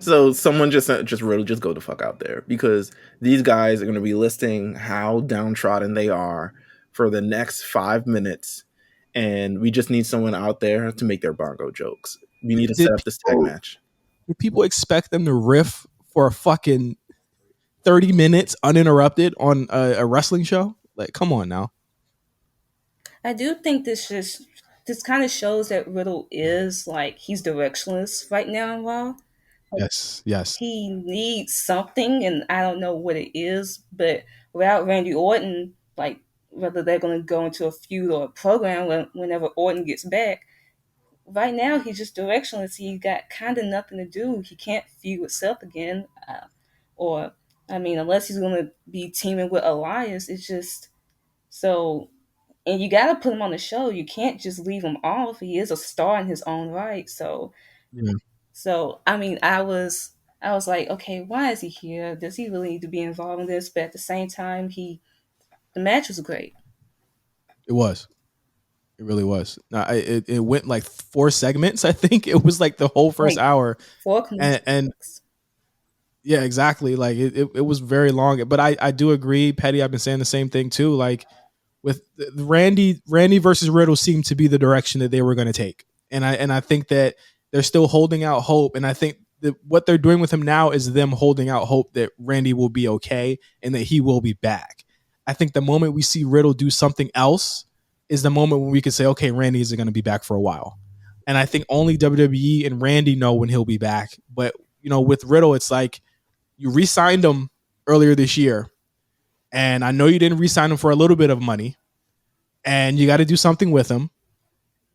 So someone just Riddle, just go the fuck out there, because these guys are going to be listing how downtrodden they are for the next 5 minutes, and we just need someone out there to make their bongo jokes. We need to set up this tag match. Did people expect them to riff for a fucking 30 minutes uninterrupted on a wrestling show? Like, come on now. I do think this kind of shows that Riddle is like, he's directionless right now in Raw. Like, Yes. he needs something, and I don't know what it is. But without Randy Orton, like, whether they're going to go into a feud or a program whenever Orton gets back, right now he's just directionless. He got kind of nothing to do. He can't feud with Seth again, or I mean, unless he's going to be teaming with Elias. It's just so. And you got to put him on the show. You can't just leave him off. He is a star in his own right. So, Yeah. So I mean, I was like, okay, why is he here? Does he really need to be involved in this? But at the same time, the match was great. It was. It really was. It went like 4 segments. I think it was like the whole first hour. 4 and yeah, exactly. Like it was very long. But I do agree, Petty. I've been saying the same thing too. Like with Randy versus Riddle seemed to be the direction that they were going to take, and I think that they're still holding out hope. And I think that what they're doing with him now is them holding out hope that Randy will be okay and that he will be back. I think the moment we see Riddle do something else is the moment when we can say, okay, Randy is going to be back for a while. And I think only WWE and Randy know when he'll be back. But, with Riddle, it's like you re-signed him earlier this year. And I know you didn't re-sign him for a little bit of money. And you got to do something with him.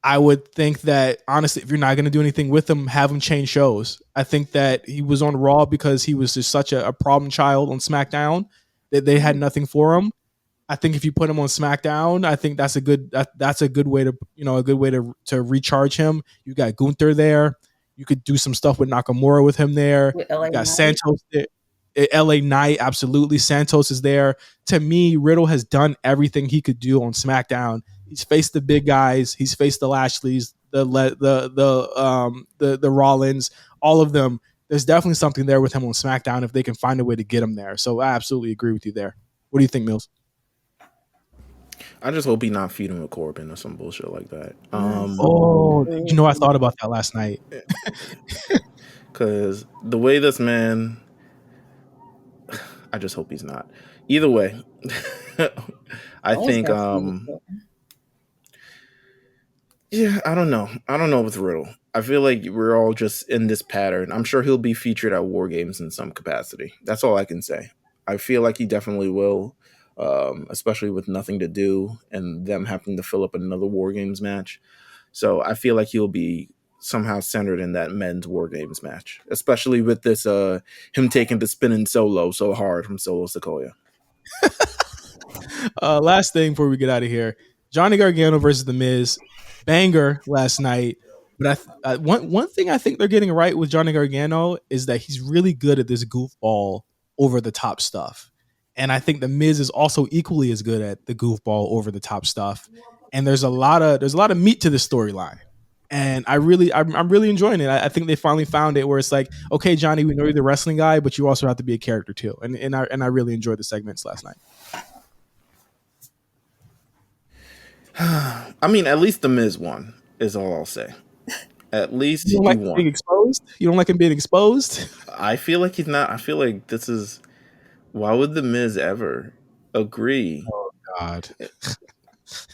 I would think that, honestly, if you're not going to do anything with him, have him change shows. I think that he was on Raw because he was just such a problem child on SmackDown that they had nothing for him. I think if you put him on SmackDown, I think that's a good way to recharge him. You got Gunther there. You could do some stuff with Nakamura with him there. With you got Santos there. LA Knight, absolutely. Santos is there. To me, Riddle has done everything he could do on SmackDown. He's faced the big guys. He's faced the Lashleys, the Rollins, all of them. There's definitely something there with him on SmackDown if they can find a way to get him there. So I absolutely agree with you there. What do you think, Meelz? I just hope he's not feeding with Corbin or some bullshit like that. I thought about that last night. Because the way this man, I just hope he's not. Either way, I think, yeah, I don't know with Riddle. I feel like we're all just in this pattern. I'm sure he'll be featured at War Games in some capacity. That's all I can say. I feel like he definitely will. Especially with nothing to do and them having to fill up another War Games match. So I feel like he'll be somehow centered in that men's War Games match, especially with this him taking the spinning solo so hard from Solo Sikoa. Last thing before we get out of here, Johnny Gargano versus The Miz, banger last night. But one thing I think they're getting right with Johnny Gargano is that he's really good at this goofball over the top stuff. And I think The Miz is also equally as good at the goofball over the top stuff. And there's a lot of meat to this storyline. And I'm really enjoying it. I think they finally found it where it's like, okay, Johnny, we know you're the wrestling guy, but you also have to be a character too. And I really enjoyed the segments last night. I mean, at least The Miz won is all I'll say. At least you don't like him being exposed? You don't like him being exposed? I feel like he's not. I feel like this is. Why would The Miz ever agree? Oh God.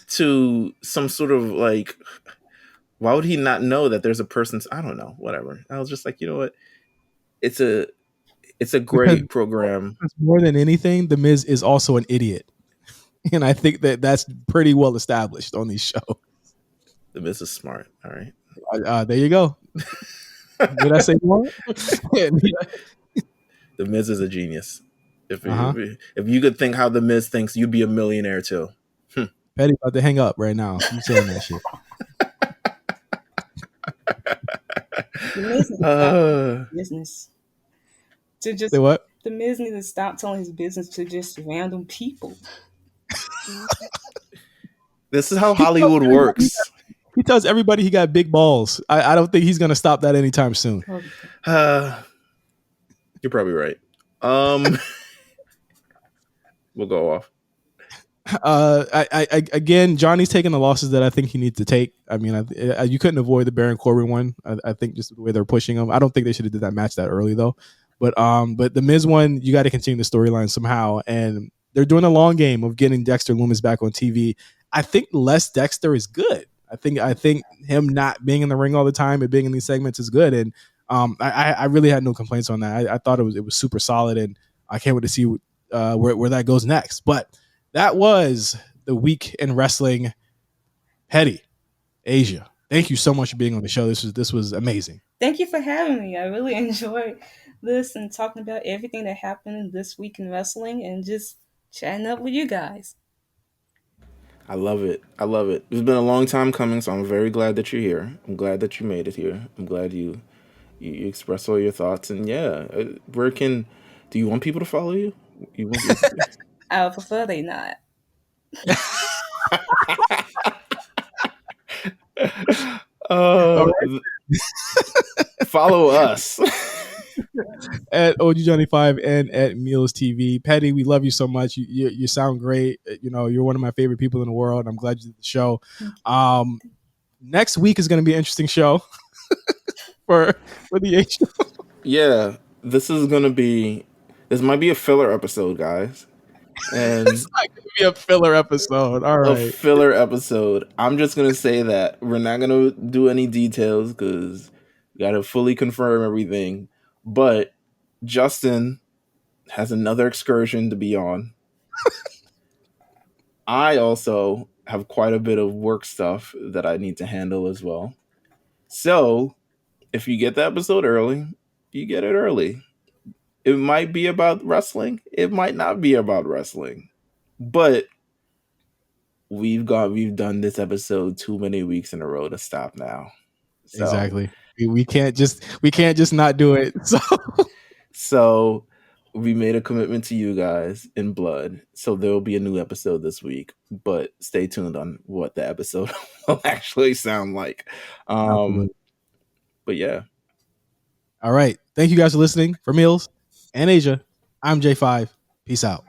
To some sort of like, why would he not know that there's a person's? I don't know. Whatever. I was just like, you know what? It's a great program. More than anything, The Miz is also an idiot, and I think that's pretty well established on these shows. The Miz is smart. All right. There you go. Did I say more? The Miz is a genius. If you could think how The Miz thinks, you'd be a millionaire too. Petty about to hang up right now. You saying that shit? Business. To just say what? The Miz needs to stop telling his business to just random people. This is how Hollywood works. He tells everybody he got big balls. I don't think he's gonna stop that anytime soon. You're probably right. We'll go off. Again, Johnny's taking the losses that I think he needs to take. I mean, you couldn't avoid the Baron Corbin one. I think just the way they're pushing him. I don't think they should have did that match that early though. But the Miz one, you got to continue the storyline somehow, and they're doing a long game of getting Dexter Lumis back on TV. I think less Dexter is good. I think him not being in the ring all the time and being in these segments is good, and I really had no complaints on that. I thought it was super solid, and I can't wait to see where that goes next. But that was the week in wrestling. Petty, Asia, thank you so much for being on the show. This was amazing. Thank you for having me. I really enjoyed this and talking about everything that happened this week in wrestling and just chatting up with you guys. I love it. I love it. It's been a long time coming, so I'm very glad that you're here. I'm glad that you made it here. I'm glad you express all your thoughts. And yeah, where can do you want people to follow you? I would prefer they not. Follow us at OG Johnny 5 and at Meelz TV. Petty, we love you so much. You sound great. You know, you're one of my favorite people in the world. I'm glad you did the show. Next week is going to be an interesting show for the H. Yeah, this might be a filler episode, guys. And it's not going to be a filler episode. All right. A filler episode. I'm just going to say that we're not going to do any details because we got to fully confirm everything. But Justin has another excursion to be on. I also have quite a bit of work stuff that I need to handle as well. So if you get the episode early, you get it early. It might be about wrestling. It might not be about wrestling. But we've done this episode too many weeks in a row to stop now. So, exactly. We can't just not do it. So we made a commitment to you guys in blood. So there will be a new episode this week, but stay tuned on what the episode will actually sound like. But yeah. All right. Thank you guys for listening. For Meelz and Asia, I'm J5. Peace out.